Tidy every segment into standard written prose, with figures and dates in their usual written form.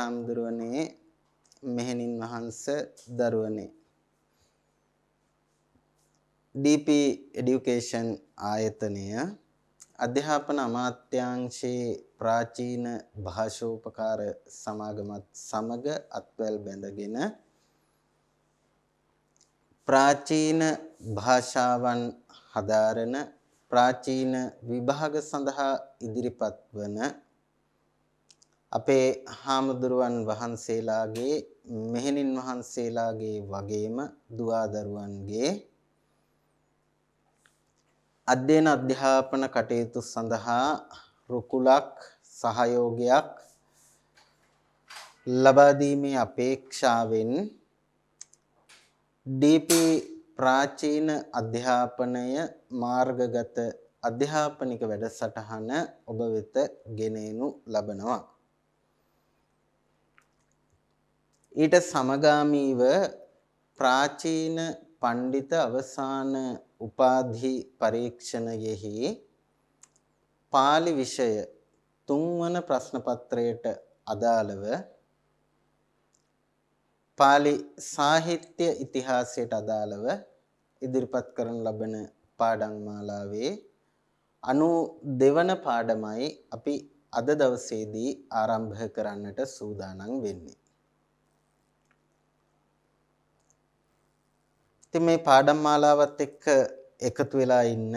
හාමුදුරුවනේ මෙහෙණින් වහන්සේ දරුවනේ DP Education ආයතනය අධ්‍යාපන අමාත්‍යාංශයේ ප්‍රාචීන භාෂෝපකාර සමාගමත් සමග අත්වැල් බැඳගෙන ප්‍රාචීන භාෂාවන් හදාරන ප්‍රාචීන විභාග සඳහා ඉදිරිපත් වන අපේ හාමුදුරුවන් වහන්සේලාගේ මෙහෙණින් වහන්සේලාගේ වගේම දුවදරුවන්ගේ අධ්‍යයන අධ්‍යාපන කටයුතු සඳහා රුකුලක් සහයෝගයක් ලබා දීමේ අපේක්ෂාවෙන් DP ප්‍රාචීන අධ්‍යාපනය මාර්ගගත අධ්‍යාපනික වැඩසටහන ඔබ වෙත ගෙනෙනු ලබනවා. ඊට සමගාමීව ප්‍රාචීන පණ්ඩිත අවසාන උපාධි පරීක්ෂණයෙහි පාලි විෂය 3 වන ප්‍රශ්න පත්‍රයට අදාළව පාලි සාහිත්‍ය ඉතිහාසයට අදාළව ඉදිරිපත් කරන ලබන පාඩම් මාලාවේ 92 වන පාඩමයි අපි අද දවසේදී ආරම්භ කරන්නට සූදානම් වෙන්නේ. ඉතින් මේ පාඩම් මාලාවත් එක්ක එකතු වෙලා ඉන්න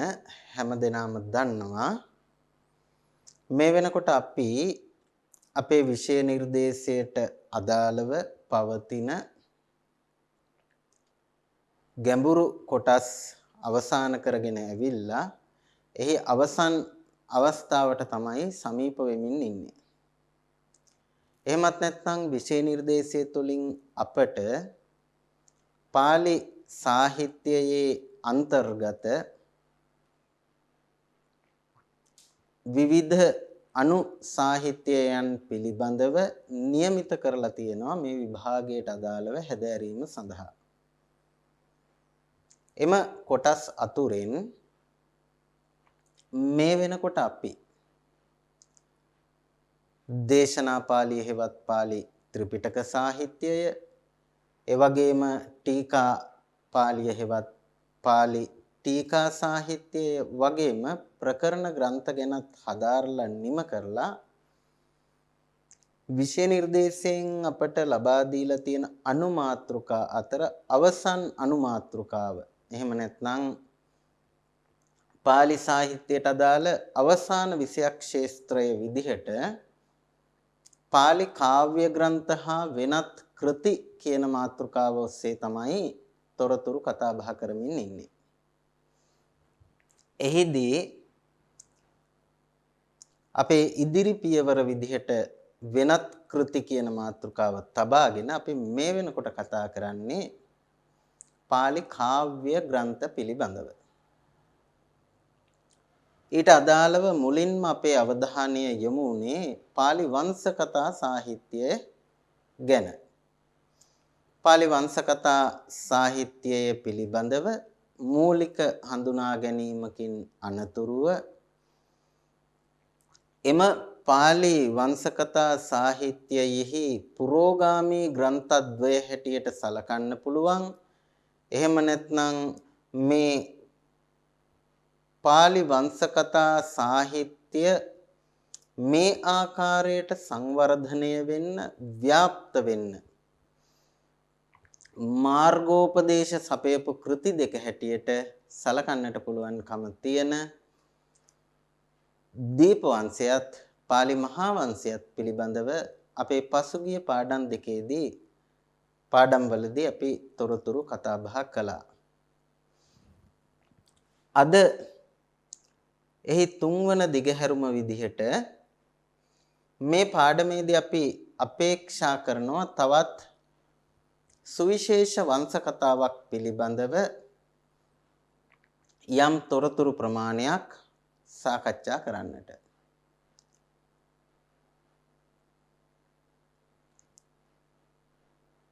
හැම දෙනාම දන්නවා මේ වෙනකොට අපි අපේ විෂය නිර්දේශයට අදාළව පවතින ගැඹුරු කොටස් අවසන් කරගෙන ඇවිල්ලා එහි අවසන් අවස්ථාවට තමයි සමීප වෙමින් ඉන්නේ. එහෙමත් නැත්නම් විෂය නිර්දේශය තුළින් අපට පාලි සාහිත්‍යයේ අන්තර්ගත විවිධ අනු සාහිත්‍යයන් පිළිබඳව નિયમિત කරලා තියෙනවා මේ විභාගයට අදාළව හැදෑරීම සඳහා. එම කොටස් අතුරෙන් මේ වෙනකොට අපි දේශනා පාළිය හෙවත් පාලි ත්‍රිපිටක සාහිත්‍යය එවැගේම ටීකා පාළිය හෙවත් පාලි ටීකා සාහිත්‍යය වගේම ප්‍රකරණ ග්‍රන්ථ ගැනත් හදාarලා නිම කරලා විෂය නිර්දේශයෙන් අපට ලබා දීලා තියෙන අනුමාත්‍රිකා අතර අවසන් අනුමාත්‍රිකාව එහෙම නැත්නම් පාලි සාහිත්‍යයට අදාළ අවසාන විෂයක් ක්ෂේත්‍රයේ විදිහට පාලි කාව්‍ය ග්‍රන්ථ හා වෙනත් කෘති කියන මාතෘකාව ඔස්සේ තමයි තොරතුරු කතා බහ කරමින් ඉන්නේ. එහිදී අපේ ඉදිරි පියවර විදිහට වෙනත් කෘති කියන මාතෘකාව තබාගෙන අපි මේ වෙනකොට කතා කරන්නේ පාලි කාව්‍ය ග්‍රන්ථ පිළිබඳව. ඊට අදාළව මුලින්ම අපේ අවධානය යොමු වුණේ පාලි වංශ කතා සාහිත්‍යය ගැන. පාලි වංශ කතා සාහිත්‍යය පිළිබඳව මූලික හඳුනා ගැනීමකින් අනතුරුව එම පාලි වංශ කතා සාහිත්‍යයෙහි පුරෝගාමී ග්‍රන්ථද්වය හැටියට සලකන්න පුළුවන්. එහෙම නැත්නම් මේ පාලි වංශ කතා සාහිත්‍ය මේ ආකාරයට සංවර්ධනය වෙන්න ව්‍යාප්ත වෙන්න මාර්ගෝපදේශ සපයපු කෘති දෙක හැටියට සලකන්නට පුළුවන්කම තියෙන දීප වංශයත් පාලි මහා වංශයත් පිළිබඳව අපේ පසුගිය පාඩම් දෙකේදී පාඩම්වලදී අපි තොරතුරු කතා බහ කළා. අද එහි 3 වන දිගහැරුම විදිහට මේ පාඩමේදී අපි අපේක්ෂා කරනවා තවත් සුවිශේෂ වංශ කතාවක් පිළිබඳව යම් තොරතුරු ප්‍රමාණයක් සාකච්ඡා කරන්නට.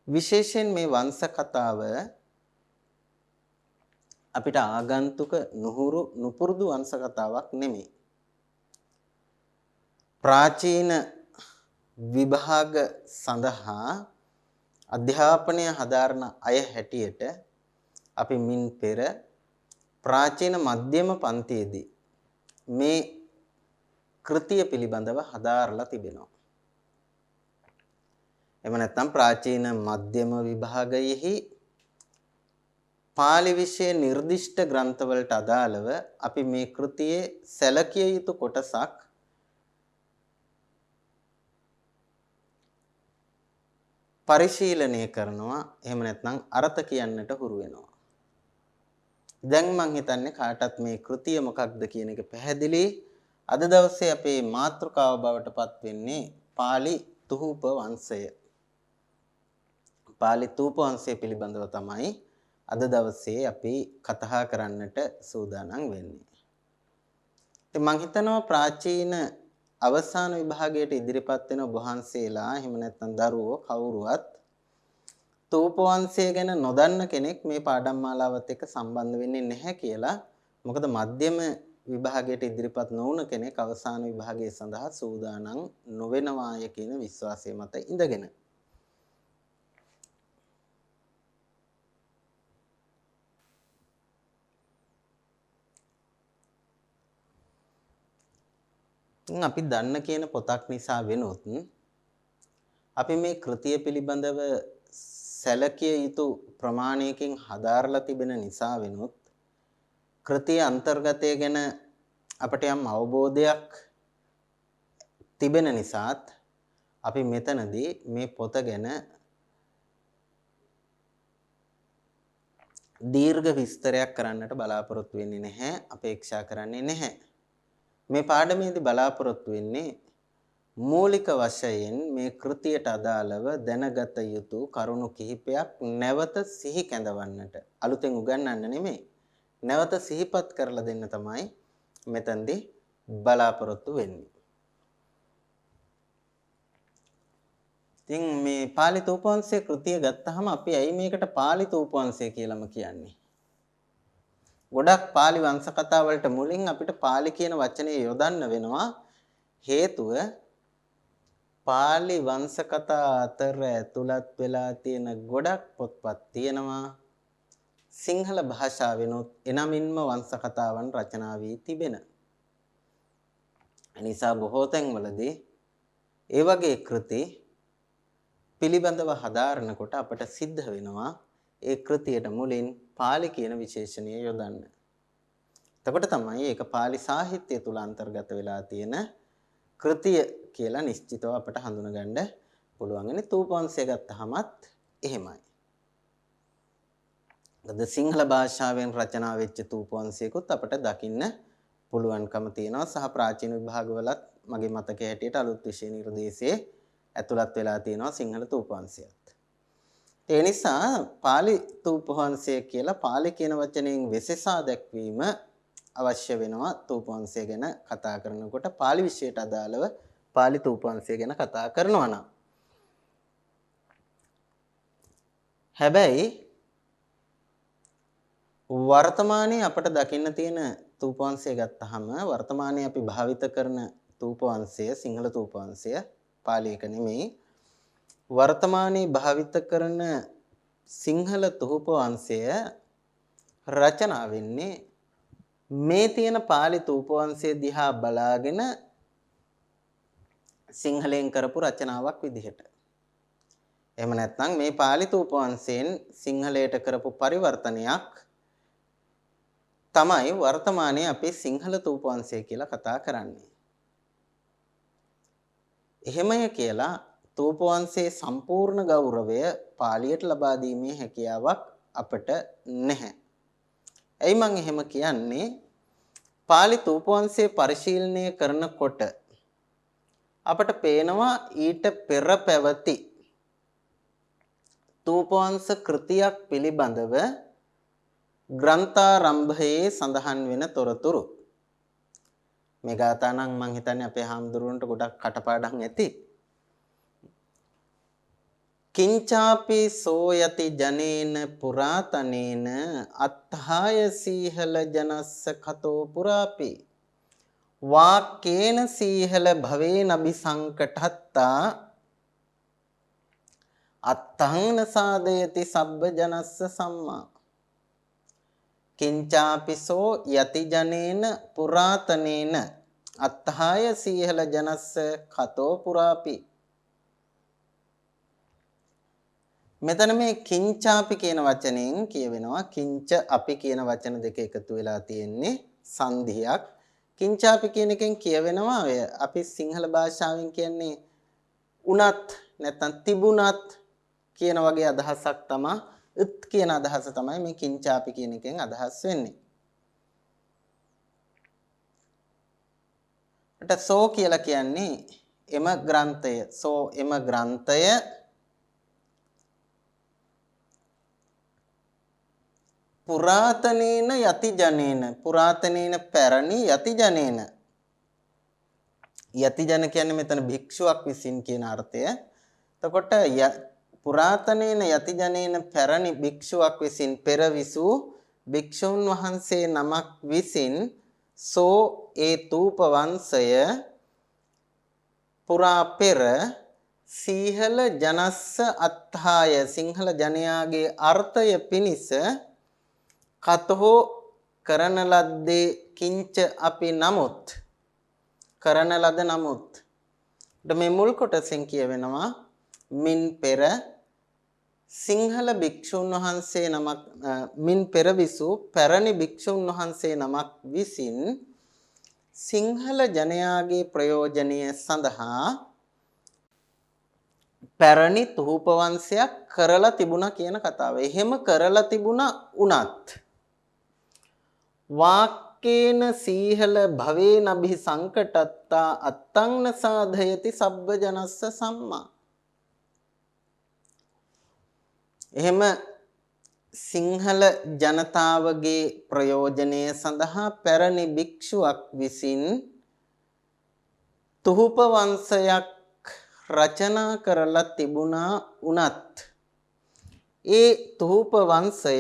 විශේෂයෙන් මේ වංශ කතාව අපිට ආගන්තුක නුහුරු නුපුරුදු වංශ කතාවක් නෙමෙයි. ප්‍රාචීන විභාග සඳහා අධ්‍යාපනය හදාරන අය හැටියට අපි මින් පෙර ප්‍රාචීන මධ්‍යම පන්තියේදී මේ කෘතිය පිළිබඳව හදාරලා තිබෙනවා. එහෙම නැත්නම් ප්‍රාචීන මධ්‍යම විභාගයෙහි පාලි විෂය නිර්දිෂ්ට ග්‍රන්ථවලට අදාළව අපි මේ කෘතියේ සැලකිය යුතු කොටසක් පරිශීලනය කරනවා. එහෙම නැත්නම් අර්ථ කියන්නට හුරු වෙනවා. දැන් මම හිතන්නේ කාටත් මේ කෘතිය මොකක්ද කියන එක පැහැදිලි. අද දවසේ අපේ මාතෘකාව බවට පත් වෙන්නේ පාලි තුහූප වංශය. පාලි තූප වංශය පිළිබඳව තමයි අද දවසේ අපි කතා කරන්නට සූදානම් වෙන්නේ. ඉතින් මම හිතනවා ප්‍රාචීන අවසාන විභාගයට ඉදිරිපත් වෙන ඔබ වහන්සේලා එහෙම නැත්නම් දරුවෝ කවුරුවත් තූප වංශය ගැන නොදන්න කෙනෙක් මේ පාඩම් මාලාවත් එක්ක සම්බන්ධ වෙන්නේ නැහැ කියලා. මොකද මධ්‍යම විභාගයට ඉදිරිපත් නොවුන කෙනෙක් අවසාන විභාගය සඳහා සූදානම් නොවෙනවාය කියන විශ්වාසය මත ඉඳගෙන. අපි දන්න කියන පොතක් නිසා වෙනොත් අපි මේ කෘතිය පිළිබඳව සැලකිය යුතු ප්‍රමාණයකින් හදාරලා තිබෙන නිසා වෙනොත් කෘතිය අන්තර්ගතය ගැන අපට යම් අවබෝධයක් තිබෙන නිසාත් අපි මෙතනදී මේ පොත ගැන දීර්ඝ විස්තරයක් කරන්නට බලාපොරොත්තු වෙන්නේ නැහැ, අපේක්ෂා කරන්නේ නැහැ. මේ පාඩමේදී බලාපොරොත්තු වෙන්නේ මූලික වශයෙන් මේ කෘතියට අදාළව දැනගත යුතු කරුණු කිහිපයක් නැවත සිහි කැඳවන්නට, අලුතෙන් උගන්වන්න නෙමෙයි, නැවත සිහිපත් කරලා දෙන්න තමයි මෙතනදී බලාපොරොත්තු වෙන්නේ. ඉතින් මේ පාලි තූපවංශයේ කෘතිය ගත්තාම අපි ඇයි මේකට පාලි තූපවංශය කියලාම කියන්නේ? ගොඩක් පාලි වංශ කතා වලට මුලින් අපිට පාලි කියන වචනේ යොදන්න වෙනවා. හේතුව පාලි වංශ කතා අතර ඇතුළත් වෙලා තියෙන ගොඩක් පොත්පත් තියෙනවා සිංහල භාෂාවෙනුත් එනමින්ම වංශ කතාවන් රචනා වී තිබෙන. එනිසා බොහෝ තැන්වලදී ඒ වගේ කෘති පිළිබඳව හදාරනකොට අපට සිද්ධ වෙනවා ඒ කෘතියට මුලින් පාලි කියන විශේෂණය යොදන්න. එතකොට තමයි ඒක පාලි සාහිත්‍යය තුල අන්තර්ගත වෙලා තියෙන කෘතිය කියලා නිශ්චිතව අපට හඳුනගන්න පුළුවන්. ඉතින් තූපවංශය ගත්තහමත් එහෙමයි. අද සිංහල භාෂාවෙන් රචනා වෙච්ච තූපවංශයකුත් අපට දකින්න පුළුවන්කම තියෙනවා. සහ ප්‍රාචීන විභාගවලත් මගේ මතකයේ හැටියට අලුත් විෂය නිර්දේශයේ ඇතුළත් වෙලා තියෙනවා සිංහල තූපවංශයත්. ඒ නිසා පාලි තූපවංශය කියලා පාලි කියන වචනයෙන් වෙසසා දැක්වීම අවශ්‍ය වෙනවා තූපවංශය ගැන කතා කරනකොට. පාලි විෂයට අදාළව පාලි තූපවංශය ගැන කතා කරනවා නම්. හැබැයි වර්තමානයේ අපට දකින්න තියෙන තූපවංශය ගත්තාම වර්තමානයේ අපි භාවිත කරන තූපවංශය සිංහල තූපවංශය පාලි එක නෙමෙයි. වර්තමානයේ භාවිත කරන සිංහල තූපවංශය රචනා වෙන්නේ මේ තියෙන පාලි තූපවංශය දිහා බලාගෙන සිංහලෙන් කරපු රචනාවක් විදිහට. එහෙම නැත්නම් මේ පාලි තූපවංශයෙන් සිංහලයට කරපු පරිවර්තනයක් තමයි වර්තමානයේ අපේ සිංහල තූපවංශය කියලා කතා කරන්නේ. එහෙමය කියලා තූපවංශයේ සම්පූර්ණ ගෞරවය පාලියට ලබා දීමේ හැකියාවක් අපට නැහැ. එයි මම එහෙම කියන්නේ පාලි තූපවංශයේ පරිශීලනය කරනකොට අපට පේනවා ඊට පෙර පැවති තූපවංශ කෘතියක් පිළිබඳව ග්‍රන්ථාරම්භයේ සඳහන් වෙන තොරතුරු. මේ ගාථා නම් මම හිතන්නේ අපේ හාමුදුරුවන්ට ගොඩක් කටපාඩම් ඇති. කිංචාපි සෝයති ජනේන පුරාතනේන අත්ථාය සීහල ජනස්ස කතෝ පුරාපි වාක්කේන සීහල භවේ නබි සංකටත්තා අත්තං සාදයති සබ්බ ජනස්ස සම්මා කිංචාපිසෝ යති ජනේන පුරාතනේන අත්ථාය සීහල ජනස්ස කතෝ පුරාපි. මෙතන මේ කිංචාපි කියන වචනයෙන් කියවෙනවා කිංච අපි කියන වචන දෙක එකතු වෙලා තියෙන්නේ සංධියක්. කිංචාපි කියන එකෙන් කියවෙනවා ඔය අපි සිංහල භාෂාවෙන් කියන්නේ උනත් නැත්නම් තිබුණත් කියන වගේ අදහසක් තමයි උත් කියන අදහස තමයි මේ කිංචාපි කියන එකෙන් අදහස් වෙන්නේ. ඊට සෝ කියලා කියන්නේ එම ග්‍රන්ථය. සෝ එම ග්‍රන්ථය පුරාතනේන යති ජනේන පුරාතනේන පැරණි යති ජනේන යති ජන කියන්නේ මෙතන භික්ෂුවක් විසින් කියන අර්ථය. එතකොට පුරාතනේන යති ජනේන පැරණි භික්ෂුවක් විසින් පෙරවිසූ භික්ෂුන් වහන්සේ නමක් විසින් සෝ ඒ තූප වංශය පුරා පෙර සීහල ජනස්ස අත්ථාය සිංහල ජනයාගේ අර්ථය පිනිස කතෝ කරන ලද්දේ කිංච අපි නමුත් කරන ලද නමුත් මේ මුල් කොටසෙන් කියවෙනවා මින් පෙර සිංහල භික්ෂුන් වහන්සේ නමක් මින් පෙර විසූ පැරණි භික්ෂුන් වහන්සේ නමක් විසින් සිංහල ජනයාගේ ප්‍රයෝජනය සඳහා පැරණි තූප වංශයක් කරලා තිබුණා කියන කතාව. එහෙම කරලා තිබුණා උනත් වාක්කේන සීහල භවේන අභි සංකටත්තා අත්තං සාධයති සබ්බ ජනස්ස සම්මා. එහෙම සිංහල ජනතාවගේ ප්‍රයෝජනය සඳහා පැරණි භික්ෂුවක් විසින් තුහුප වංශයක් රචනා කරලා තිබුණා උනත් ඒ තුහුප වංශය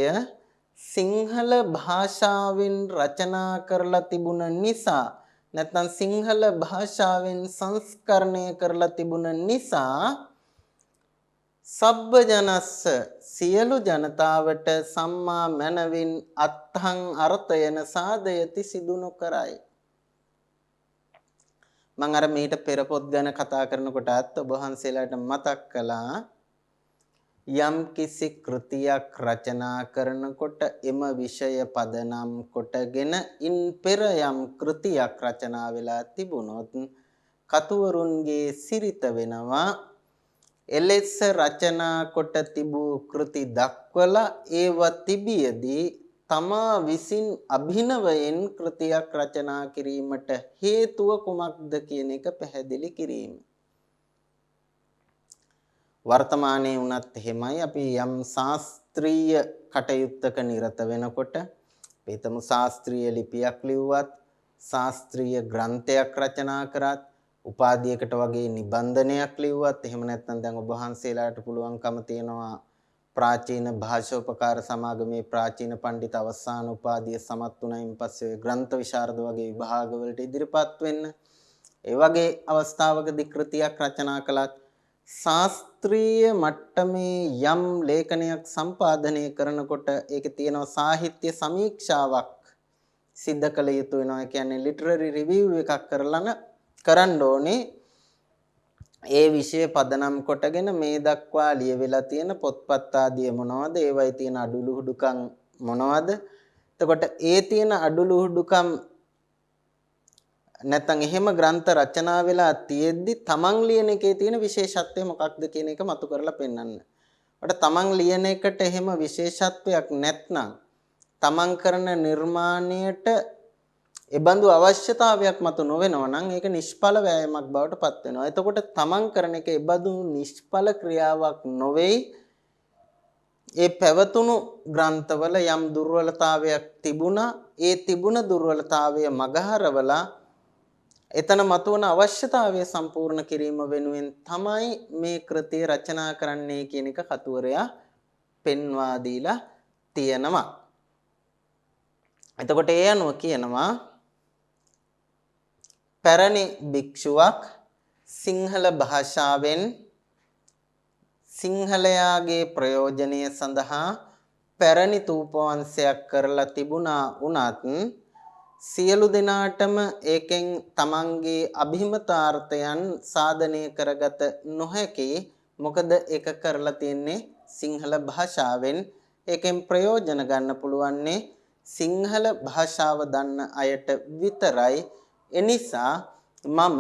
සිංහල භාෂාවෙන් රචනා කරලා තිබුණ නිසා නැත්නම් සිංහල භාෂාවෙන් සංස්කරණය කරලා තිබුණ නිසා සබ්බ ජනස්ස සියලු ජනතාවට සම්මා මනවින් අත්හං අර්ථයන සාදයති සිදු නොකරයි. මම අර මීට පෙර පොත් ගැන කතා කරනකොටත් ඔබ වහන්සේලාට මතක් කළා යම් කිසි කෘතියක් රචනා කරනකොට එම විෂය පදනම් කොටගෙන ඉන් පෙර යම් කෘතියක් රචනා වෙලා තිබුණොත් කතුවරුන්ගේ සිරිත වෙනවා එලෙස රචනා කොට තිබූ කෘති දක්වලා ඒව තිබියදී තමා විසින් අභිනවයෙන් කෘතියක් රචනා කිරීමට හේතුව කුමක්ද කියන එක පැහැදිලි කිරීම. වර්තමානයේ වුණත් එහෙමයි අපි යම් ශාස්ත්‍රීය කටයුත්තක නිරත වෙනකොට පිටම ශාස්ත්‍රීය ලිපියක් ලිව්වත් ශාස්ත්‍රීය ග්‍රන්ථයක් රචනා කරත් උපාධියකට වගේ නිබන්ධනයක් ලිව්වත් එහෙම නැත්නම් දැන් ඔබ වහන්සේලාට පුළුවන්කම තියෙනවා ප්‍රාචීන භාෂෝපකාර සමාගමේ ප්‍රාචීන පඬිත අවසාන උපාධිය සමත් වුණයින් පස්සේ ග්‍රන්ථ විශාරද වගේ විභාගවලට ඉදිරිපත් වෙන්න ඒ වගේ අවස්ථාවකදී කෘතියක් රචනා කළත් ශාස්ත්‍රීය මට්ටමේ යම් ලේඛනයක් සම්පාදනය කරනකොට ඒකේ තියෙන සාහිත්‍ය සමීක්ෂාවක් සිද්ධ කළ යුතු වෙනවා. ඒ කියන්නේ ලිටරරි රිවිව් එකක් කරන්න ඕනේ. ඒ විෂය පදනම් කොටගෙන මේ දක්වා ලියවිලා තියෙන පොත්පත් ආදී මොනවද? ඒවයි තියෙන අඩුලුහුඩුකම් මොනවද? එතකොට ඒ තියෙන අඩුලුහුඩුකම් නැත්නම් එහෙම ග්‍රන්ථ රචනා වෙලා තියෙද්දි තමන් ලියන එකේ තියෙන විශේෂත්වය මොකක්ද කියන එක මතු කරලා පෙන්වන්න. ඔට තමන් ලියන එකට එහෙම විශේෂත්වයක් නැත්නම් තමන් කරන නිර්මාණයට එබඳු අවශ්‍යතාවයක් මතු නොවෙනවා නම් ඒක නිෂ්ඵල වෑයමක් බවට පත් වෙනවා. එතකොට තමන් කරන එක එබඳු නිෂ්ඵල ක්‍රියාවක් නොවේයි. ඒ පැවතුණු ග්‍රන්ථවල යම් දුර්වලතාවයක් තිබුණා. ඒ තිබුණ දුර්වලතාවය මගහරවලා එතන මතුවන අවශ්‍යතාවය සම්පූර්ණ කිරීම වෙනුවෙන් තමයි මේ කෘතිය රචනා කරන්නේ කියන එක කතුවරයා පෙන්වා දීලා තියෙනවා. එතකොට ඒ අනුව කියනවා පැරණි භික්ෂුවක් සිංහල භාෂාවෙන් සිංහලයාගේ ප්‍රයෝජනය සඳහා පැරණි තූපවංශයක් කරලා තිබුණා වුණත් සියලු දෙනාටම ඒකෙන් තමන්ගේ අභිමතාර්ථයන් සාධනය කරගත නොහැකි. මොකද ඒක කරලා තියෙන්නේ සිංහල භාෂාවෙන්. ඒකෙන් ප්‍රයෝජන ගන්න පුළුවන්නේ සිංහල භාෂාව දන්න අයට විතරයි. එනිසා මම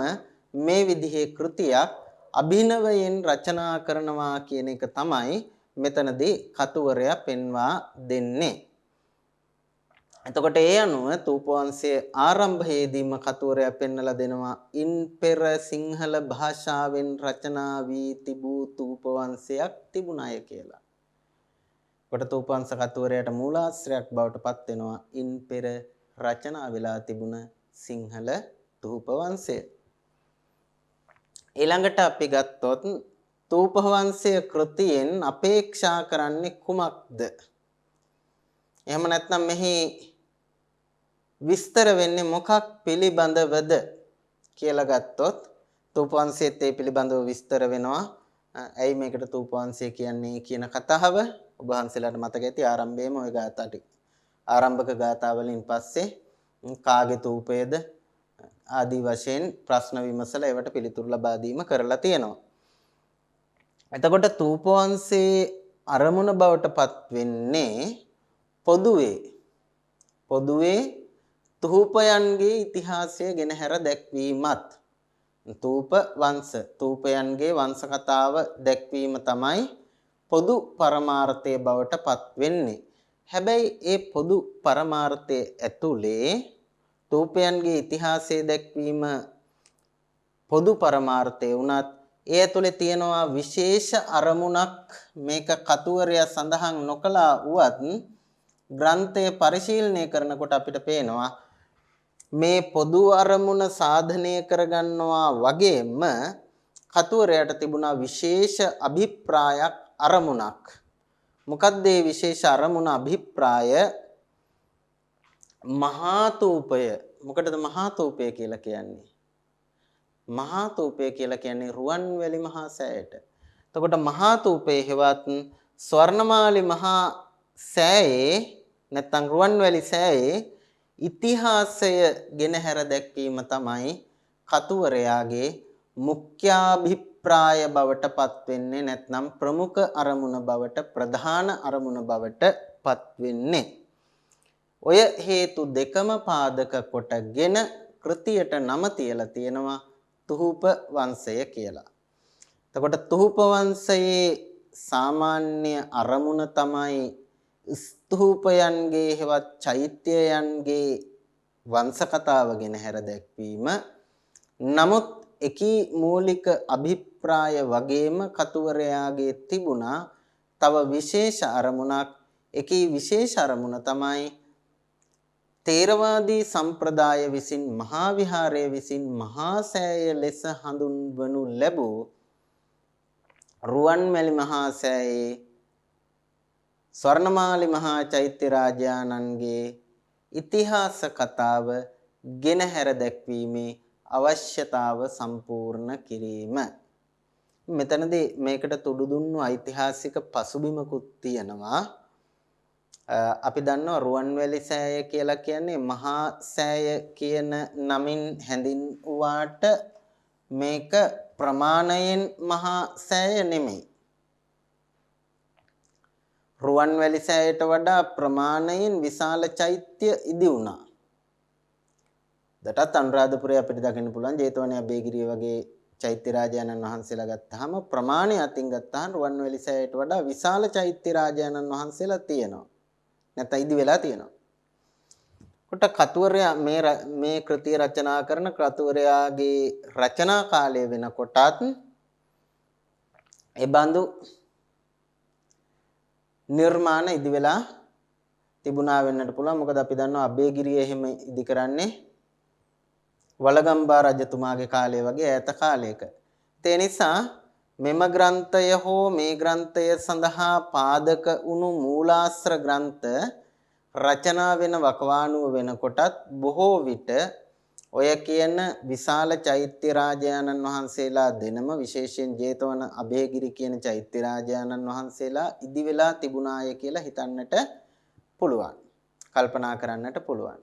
මේ විදිහේ කෘතියක් අභිනවයෙන් රචනා කරනවා කියන එක තමයි මෙතනදී කතුවරයා පෙන්වා දෙන්නේ. එතකොට ඒ අනුව තූපවංශයේ ආරම්භයේදීම කතුවරයා පෙන්වලා දෙනවා ඉන් පෙර සිංහල භාෂාවෙන් රචනා වී තිබූ තූපවංශයක් තිබුණාය කියලා. කොට තූපවංශ කතුවරයාට මූලාශ්‍රයක් බවට පත් වෙනවා ඉන් පෙර රචනා වෙලා තිබුණ සිංහල තූපවංශය. ඊළඟට අපි ගත්තොත් තූපවංශය කෘතියෙන් අපේක්ෂා කරන්නේ කුමක්ද? එහෙම නැත්නම් මෙහි විස්තර වෙන්නේ මොකක් පිළිබඳවද කියලා ගත්තොත් තූපවංශයේත් ඒ පිළිබඳව විස්තර වෙනවා. ඇයි මේකට තූපවංශය කියන්නේ කියන කතාව ඔබ වහන්සේලාට මතක ඇති. ආරම්භයේම ওই ගාථා ටික ආරම්භක ගාථා වලින් පස්සේ කාගේ තූපයේද ආදී වශයෙන් ප්‍රශ්න විමසලා ඒවට පිළිතුරු ලබා දීම කරලා තියෙනවා. එතකොට තූපවංශයේ අරමුණ බවට පත් වෙන්නේ පොදුවේ තූපයන්ගේ ඉතිහාසය ගෙනහැර දැක්වීමත්. තූපයන්ගේ වංශ කතාව දැක්වීම තමයි පොදු පරමාර්ථයේ බවට පත් වෙන්නේ. හැබැයි ඒ පොදු පරමාර්ථයේ ඇතුලේ තූපයන්ගේ ඉතිහාසය දැක්වීම පොදු පරමාර්ථය වුණත් ඒ ඇතුලේ තියෙනවා විශේෂ අරමුණක්. මේක කතුවරයා සඳහන් නොකලා වුවත් ග්‍රන්ථය පරිශීලනය කරනකොට අපිට පේනවා මේ පොදු අරමුණ සාධනය කරගන්නවා වගේම කතුවරයාට තිබුණා විශේෂ අභිප්‍රායක් අරමුණක්. මොකක්ද මේ විශේෂ අරමුණ අභිප්‍රාය? මහා තූපය. මොකටද මහා තූපය කියලා කියන්නේ? මහා තූපය කියලා කියන්නේ රුවන්වැලි මහා සෑයට. එතකොට මහා තූපේ හෙවත් ස්වර්ණමාලි මහා සෑයේ නැත්නම් රුවන්වැලි සෑයේ ඉතිහාසය ගෙනහැර දැක්වීම තමයි කතුවරයාගේ මුඛ්‍යාභිප්‍රාය බවට පත් වෙන්නේ. නැත්නම් ප්‍රමුඛ අරමුණ බවට ප්‍රධාන අරමුණ බවට පත් වෙන්නේ. ඔය හේතු දෙකම පාදක කොටගෙන කෘතියට නම තියලා තියෙනවා තුහුප වංශය කියලා. එතකොට තුහුප වංශයේ සාමාන්‍ය අරමුණ තමයි ස්තූපයන්ගේ හෙවත් චෛත්‍යයන්ගේ වංශ කතාව ගෙනහැර දැක්වීම. නමුත් එකී මූලික අභිප්‍රාය වගේම කතුවරයාගේ තිබුණා තව විශේෂ අරමුණක්. එකී විශේෂ අරමුණ තමයි තේරවාදී සම්ප්‍රදාය විසින් මහා විහාරය විසින් මහා සෑය ලෙස හඳුන්වනු ලැබූ රුවන්මැලි මහා සෑයේ ස්වර්ණමාලි මහා චෛත්‍ය රාජානන්ගේ ඉතිහාස කතාව ගෙනහැර දැක්වීමේ අවශ්‍යතාව සම්පූර්ණ කිරීම. මෙතනදී මේකට තුඩු දුන්නු ඓතිහාසික පසුබිමකුත් තියෙනවා. අපි දන්නවා රුවන්වැලි සෑය කියලා කියන්නේ මහා සෑය කියන නමින් හැඳින්වුවාට මේක ප්‍රමාණයෙන් මහා සෑය නෙමෙයි. රුවන්වැලි සෑයට වඩා ප්‍රමාණයෙන් විශාල චෛත්‍ය ඉදි වුණා. දටත් අනුරාධපුරයේ අපිට දකින්න පුළුවන් ජේතවනයේ අබේගිරිය වගේ චෛත්‍ය රාජානන් වහන්සේලා ගත්තාම ප්‍රමාණය අතින් ගත්තාම රුවන්වැලි සෑයට වඩා විශාල චෛත්‍ය රාජානන් වහන්සේලා තියෙනවා. නැත්නම් ඉදි වෙලා තියෙනවා. කොට කතුවරයා මේ කෘතිය රචනා කරන කතුවරයාගේ රචනා කාලය වෙනකොටත් ඒ බඳු නිර්මාණ ඉදි වෙලා තිබුණා වෙන්නට පුළුවන්. මොකද අපි දන්නවා අබේගිරිය එහෙම ඉදි කරන්නේ වලගම්බා රජතුමාගේ කාලය වගේ ඈත කාලයක. ඒ නිසා මෙම ග්‍රන්ථය හෝ මේ ග්‍රන්ථය සඳහා පාදක වුණු මූලාශ්‍ර ග්‍රන්ථ රචනා වෙන වකවානුව වෙනකොටත් බොහෝ විට ඔය කියන විශාල චෛත්‍ය රාජානන් වහන්සේලා දෙනම විශේෂයෙන් ජේතවන අභයගිරි කියන චෛත්‍ය රාජානන් වහන්සේලා ඉදි වෙලා තිබුණාය කියලා හිතන්නට පුළුවන්. කල්පනා කරන්නට පුළුවන්.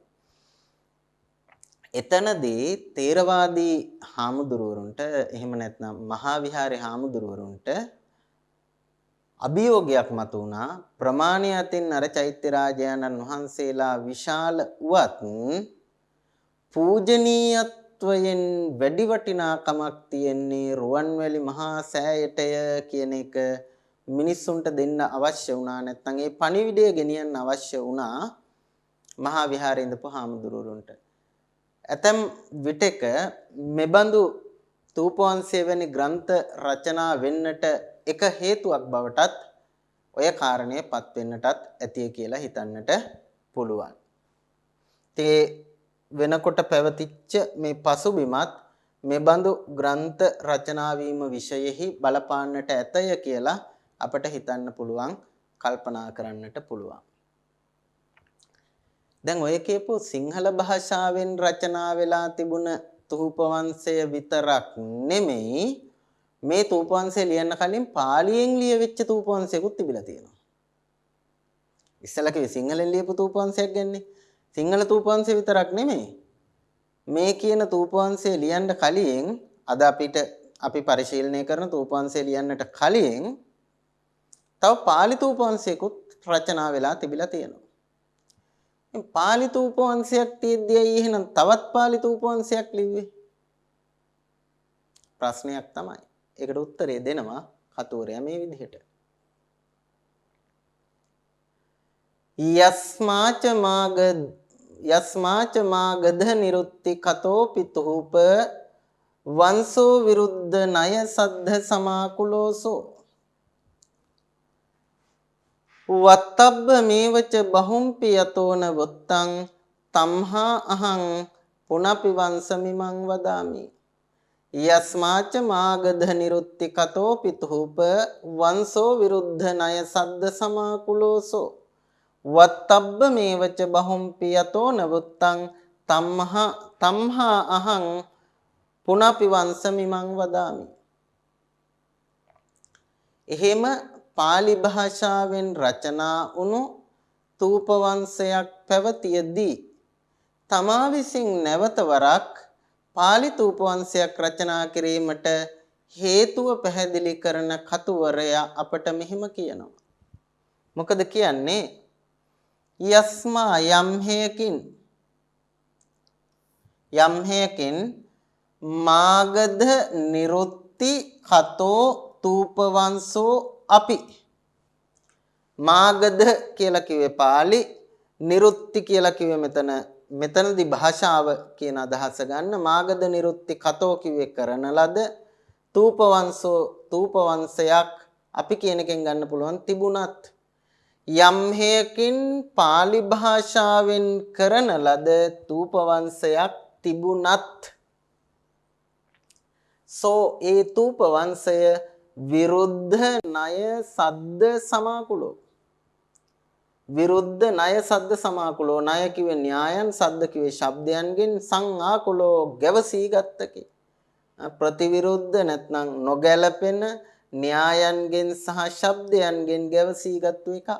එතනදී තේරවාදී හාමුදුරුවරුන්ට එහෙම නැත්නම් මහා විහාරේ හාමුදුරුවරුන්ට අභියෝගයක් මත උනා ප්‍රමාණය අතින් අර චෛත්‍ය රාජානන් වහන්සේලා විශාල උවත් පූජනීයත්වයෙන් වැඩි වටිනාකමක් තියෙන්නේ රුවන්වැලි මහා සෑයටය කියන එක මිනිස්සුන්ට දෙන්න අවශ්‍ය වුණා. නැත්නම් ඒ පණිවිඩය ගෙනියන්න අවශ්‍ය වුණා මහා විහාරේ ඉඳපු හාමුදුරුවරුන්ට. ඇතම් විටක මෙබඳු තූපවංශය වැනි ග්‍රන්ථ රචනා වෙන්නට එක හේතුවක් බවටත් ඔය කාරණයපත් වෙන්නටත් ඇතිය කියලා හිතන්නට පුළුවන්. ඒ වෙනකොට පැවතිච්ච මේ පසුබිමත් මෙබඳු ග්‍රන්ථ රචනා වීම විෂයෙහි බලපාන්නට ඇතය කියලා අපට හිතන්න පුළුවන්, කල්පනා කරන්නට පුළුවන්. දැන් ඔය කියපු සිංහල භාෂාවෙන් රචනා වෙලා තිබුණ තූපවංශය විතරක් නෙමෙයි, මේ තූපවංශය ලියන්න කලින් පාලියෙන් ලියවිච්ච තූපවංශයකුත් තිබිලා තියෙනවා. ඉස්සලා කිව්වේ සිංහලෙන් ලියපු තූපවංශයක් ගැන්නේ. සිංහල තූපවංශය විතරක් නෙමෙයි. මේ කියන තූපවංශය ලියන්න කලින් අද අපි පරිශීලනය කරන තූපවංශය ලියන්නට කලින් තව පාලි තූපවංශයකුත් රචනා වෙලා තිබිලා තියෙනවා. මේ පාලි තූපවංශයක් තියෙද්දී එහෙනම් තවත් පාලි තූපවංශයක් ලිව්වේ? ප්‍රශ්නයක් තමයි. ඒකට උත්තරේ දෙනවා කතෝරයා මේ විදිහට. යස්මාච මාගධ නිරුත්ති කතෝ පිතුූප වංශෝ විරුද්ධ ණය සද්ධ සමාකුලෝසෝ වත්තබ්බ මේවච බහුම්පි යතෝන වොත්තං තම්හා අහං පුනපි වංශමිමං වදාමි. යස්මාච මාගධ නිරුත්ති කතෝ පිතුූප වංශෝ විරුද්ධ ණය සද්ධ සමාකුලෝසෝ වත්තබ්බ මේවච බහුම්පි යතෝන වොත්තං තම්හා අහං පුනපි වංශමිමං වදාමි. එහෙම පාලි භාෂාවෙන් රචනා වුණු තූපවංශයක් පැවතියදී තමා විසින් නැවත වරක් පාලි තූපවංශයක් රචනා කිරීමට හේතුව පැහැදිලි කරන කතුවරයා අපට මෙහිම කියනවා. මොකද කියන්නේ? යස්මා යම් හේකින් මාගධ නිරුත්ති කතෝ තූපවංශෝ අපි. මාගධ කියලා කිව්වේ පාලි, නිරුත්ති කියලා කිව්වේ මෙතනදී භාෂාව කියන අදහස ගන්න. මාගධ නිරුත්ති කතෝ කිව්වේ කරන ලද, තූපවංශයක් අපි කියන එකෙන් ගන්න පුළුවන් තිබුණත්, යම් හේකින් පාලි භාෂාවෙන් කරන ලද තූපවංශයක් තිබුණත් සෝ ඒ තූපවංශය විරුද්ධ ණය සද්ද සමාකුලෝ. විරුද්ධ ණය සද්ද සමාකුලෝ. ණය කිව්වේ න්‍යායන්, සද්ද කිව්වේ ශබ්දයන්ගෙන්, සංආකුලෝ ගැවසී ගත්තකි. ප්‍රතිවිරුද්ධ නැත්නම් නොගැලපෙන න්‍යායන්ගෙන් සහ ශබ්දයන්ගෙන් ගැවසීගත්තු එකක්.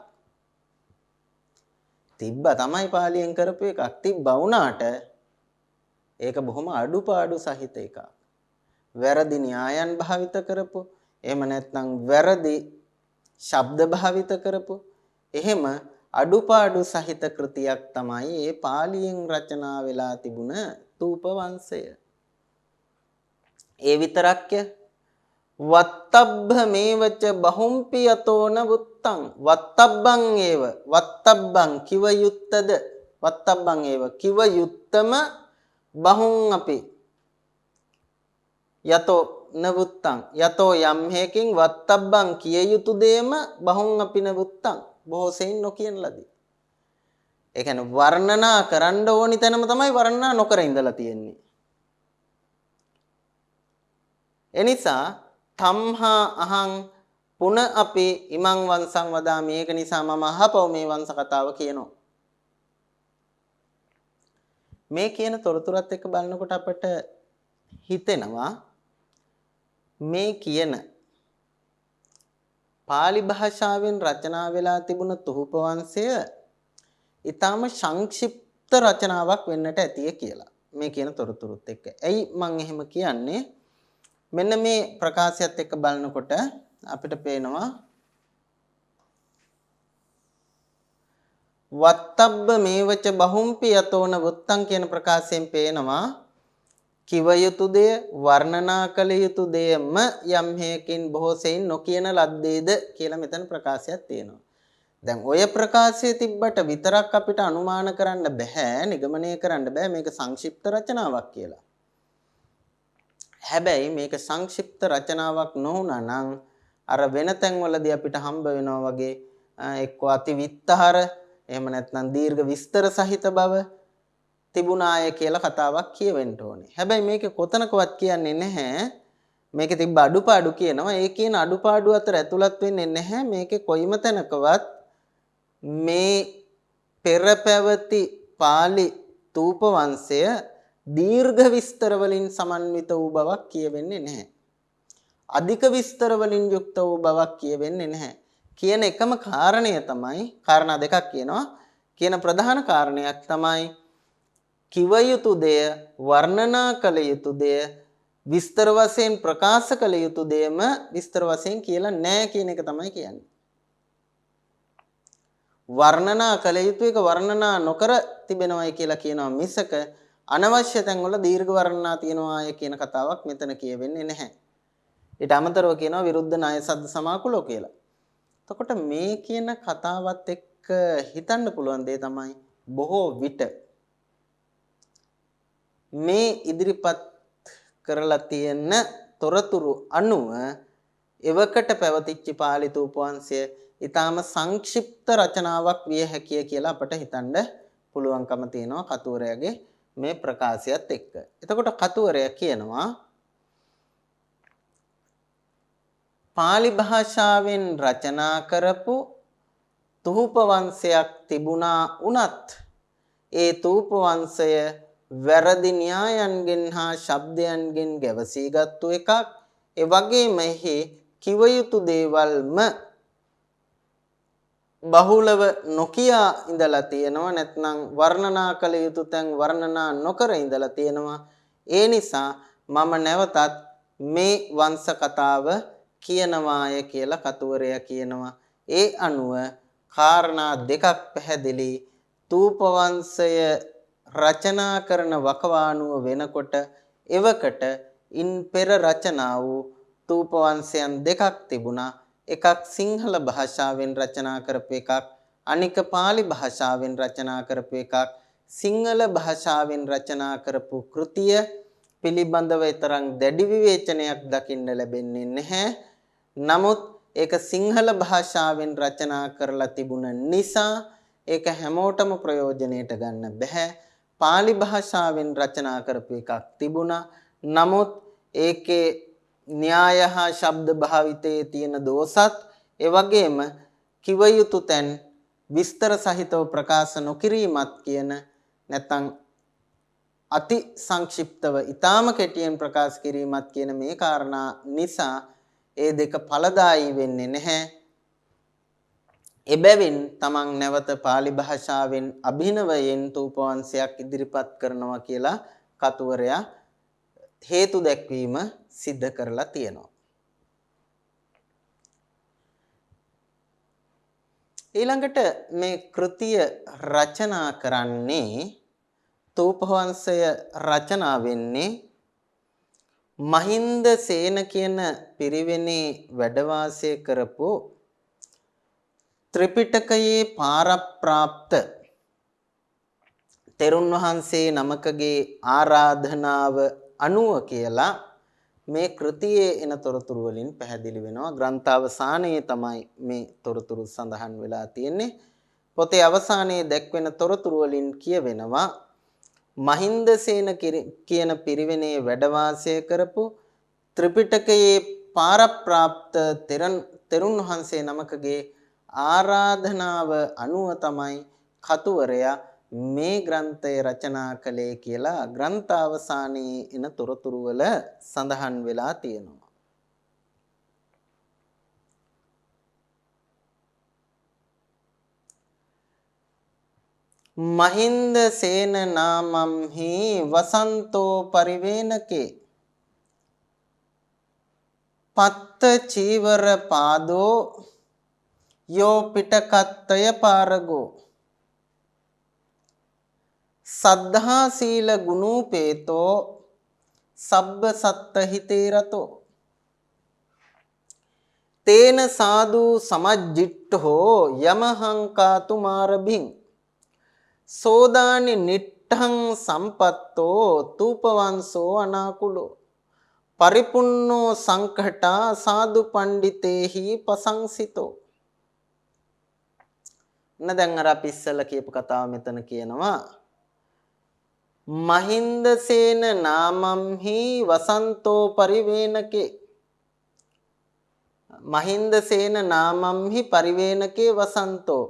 තිබ්බා තමයි පාලියෙන් කරපු එකක්. තිබ්බා වුණාට ඒක බොහොම අඩුපාඩු සහිත එකක්. වැරදි න්‍යායන් භාවිත කරපු, එහෙම නැත්නම් වැරදි ශබ්ද භාවිත කරපු, එහෙම අඩුපාඩු සහිත කෘතියක් තමයි මේ පාලියෙන් රචනා වෙලා තිබුණ තූපවංශය. ඒ විතරක්ය. වත්තබ්බ මේවච බහුම්පි යතෝන වුත්තං. වත්තබ්බං ඒව. වත්තබ්බං කිව යුත්තද? වත්තබ්බං ඒව කිව යුත්තම බහුම් අපි. යතෝ නවුත්තං. යතෝ යම් හේකින් වත්තබ්බං කිය යුතු දෙයම බහුම් අපි නවුත්තං. බොහෝ සෙයින් නොකියන ලදී. ඒ කියන්නේ වර්ණනා කරන්න ඕනි තැනම තමයි වර්ණනා නොකර ඉඳලා තියෙන්නේ. එනිසා තම්හා අහං පුන අපි ඉමං වංශං වදාමි. මේක නිසා මම අහපව මේ වංශ කතාව කියනවා. මේ කියන තොරතුරත් එක්ක බලනකොට අපට හිතෙනවා මේ කියන පාලි භාෂාවෙන් රචනා වෙලා තිබුණ තුහුප වංශය ඊටාම සංක්ෂිප්ත රචනාවක් වෙන්නට ඇතිය කියලා. මේ කියන තොරතුරුත් එක්ක. ඇයි මම එහෙම කියන්නේ? මෙන්න මේ ප්‍රකාශයත් එක්ක බලනකොට අපිට පේනවා වත්තබ්බ මේවච බහුම්පි යතෝන වුත්තං කියන ප්‍රකාශයෙන් පේනවා කිව යුතු දෙය වර්ණනා කළ යුතු දෙයම යම් හේකින් බොහෝ සෙයින් නොකියන ලද්දේද කියලා මෙතන ප්‍රකාශයක් තියෙනවා. දැන් ඔය ප්‍රකාශයේ තිබ්බට විතරක් අපිට අනුමාන කරන්න බෑ, නිගමනය කරන්න බෑ මේක සංක්ෂිප්ත රචනාවක් කියලා. හැබැයි මේක සංක්ෂිප්ත රචනාවක් නොවුනා නම් අර වෙන තැන්වලදී අපිට හම්බ වෙනවා වගේ එක්ක අති විස්තර එහෙම නැත්නම් දීර්ඝ විස්තර සහිත බව තිබුණාය කියලා කතාවක් කියවෙන්න ඕනේ. හැබැයි මේක කොතනකවත් කියන්නේ නැහැ. මේකේ තිබ්බ අඩුපාඩු කියනවා. ඒ කියන අඩුපාඩු අතර ඇතුළත් වෙන්නේ නැහැ. මේකේ කොයිම තැනකවත් මේ පෙර පැවති පාලි තූප වංශය දීර්ඝ විස්තර වලින් සමන්විත වූ බවක් කියවෙන්නේ නැහැ. අධික විස්තර වලින් යුක්ත වූ බවක් කියවෙන්නේ නැහැ. කියන එකම කාරණය තමයි කාරණා දෙකක් කියනවා. කියන ප්‍රධාන කාරණයක් තමයි කිව යුතු දෙය වර්ණනා කළ යුතු දෙය විස්තර වශයෙන් ප්‍රකාශ කළ යුතු දෙයම විස්තර වශයෙන් කියලා නැහැ කියන එක තමයි කියන්නේ. වර්ණනා කළ යුතු එක වර්ණනා නොකර තිබෙනවයි කියලා කියනවා මිසක අනවශ්‍ය තැන්වල දීර්ඝ වර්ණනා තියනවාය කියන කතාවක් මෙතන කියවෙන්නේ නැහැ. ඊට අමතරව කියනවා විරුද්ධ ණය සද්ද සමාකුලෝ කියලා. එතකොට මේ කියන කතාවත් එක්ක හිතන්න පුළුවන් දේ තමයි බොහෝ විට මේ ඉදිරිපත් කරලා තියෙන තොරතුරු අනුව එවකට පැවතිච්ච පාලි තූප වංශය ඊටාම සංක්ෂිප්ත රචනාවක් විය හැකිය කියලා අපට හිතන්න පුළුවන්කම තියෙනවා කතුවරයාගේ මේ ප්‍රකාශයත් එක්ක. එතකොට කතුවරයා කියනවා පාලි භාෂාවෙන් රචනා කරපු තූප වංශයක් තිබුණා උනත් ඒ තූප වංශය වැරදි න්‍යායන්ගෙන් හා ශබ්දයන්ගෙන් ගැවසීගත්තු එකක්. ඒ වගේම එහි කිව යුතු දේවල්ම බහුලව නොකියා ඉඳලා තියෙනවා. නැත්නම් වර්ණනා කළ යුතු තැන් වර්ණනා නොකර ඉඳලා තියෙනවා. ඒ නිසා මම නැවතත් මේ වංශ කතාව කියනවාය කියලා කතුවරයා කියනවා. ඒ අනුව කාරණා දෙකක් පැහැදිලි. තූප වංශය රචනා කරන වකවානුව වෙනකොට එවකට ඉන් පෙර රචනා වූ තූප වංශයන් දෙකක් තිබුණා. එකක් සිංහල භාෂාවෙන් රචනා කරපු එකක්, අනික පාලි භාෂාවෙන් රචනා කරපු එකක්. සිංහල භාෂාවෙන් රචනා කරපු කෘතිය පිළිබඳව තරම් දැඩි විවේචනයක් දකින්න ලැබෙන්නේ නැහැ. නමුත් ඒක සිංහල භාෂාවෙන් රචනා කරලා තිබුණ නිසා ඒක හැමෝටම ප්‍රයෝජනෙට ගන්න බෑ. පාලි භාෂාවෙන් රචනා කරපු එකක් තිබුණා. නමුත් ඒකේ න්‍යාය හා ශබ්ද භාවිතයේ තියෙන දෝෂත් ඒ වගේම කිව යුතු තැන් විස්තර සහිතව ප්‍රකාශ නොකිරීමත් කියන නැත්නම් අති සංක්ෂිප්තව ඊටාම කෙටියෙන් ප්‍රකාශ කිරීමත් කියන මේ කාරණා නිසා ඒ දෙක ඵලදායී වෙන්නේ නැහැ. එබැවින් තමන් නැවත පාලි භාෂාවෙන් අභිනවයෙන් තූප වංශයක් ඉදිරිපත් කරනවා කියලා කතුවරයා හේතු දැක්වීම සිද්ධ කරලා තියෙනවා. ඊළඟට මේ කෘතිය රචනා කරන්නේ තූප වංශය රචනා වෙන්නේ මහින්ද සේන කියන පිරිවෙනේ වැඩ වාසය කරපු ත්‍රිපිටකයේ පාරප්‍රාප්ත තෙරුන් වහන්සේ නමකගේ ආරාධනාව අනුව කියලා මේ කෘතියේ එන තොරතුරු වලින් පැහැදිලි වෙනවා. ග්‍රන්ථාවසානයේ තමයි මේ තොරතුරු සඳහන් වෙලා තියෙන්නේ. පොතේ අවසානයේ දැක්වෙන තොරතුරු වලින් කියවෙනවා මහින්ද සේන කියන පිරිවෙනේ වැඩ වාසය කරපු ත්‍රිපිටකයේ පාරප්‍රාප්ත තෙරුන් වහන්සේ නමකගේ ආරාධනාව අනුව තමයි කතුවරයා මේ ග්‍රන්ථය රචනා කළේ කියලා ග්‍රන්ථ අවසානයේ එන තොරතුරු වල සඳහන් වෙලා තියෙනවා. මහින්ද සේන නාමම්හි වසන්තෝ පරිවේනකේ පත්ත චීවර පාදෝ යෝ පිටකත්තය පාරගෝ සද්ධා සීල ගුණූපේතෝ සබ්බ සත්ත හිතේ රතෝ තේන සාදු සමජ්ජිට්ඨෝ යමහංකාතු මාරභින් සෝදානි නිට්ඨං සම්පත්තෝ තූපවංසෝ අනාකුලෝ පරිපුන්නෝ සංකටා සාදු පණ්ඩිතේහි පසංසිතෝ. දැන් අර අපි ඉස්සෙල්ලා කියපු කතාව මෙතන කියනවා මහින්ද සේන නාමම්හි වසන්තෝ පරිවේනකේ මහින්ද සේන නාමම්හි පරිවේනකේ වසන්තෝ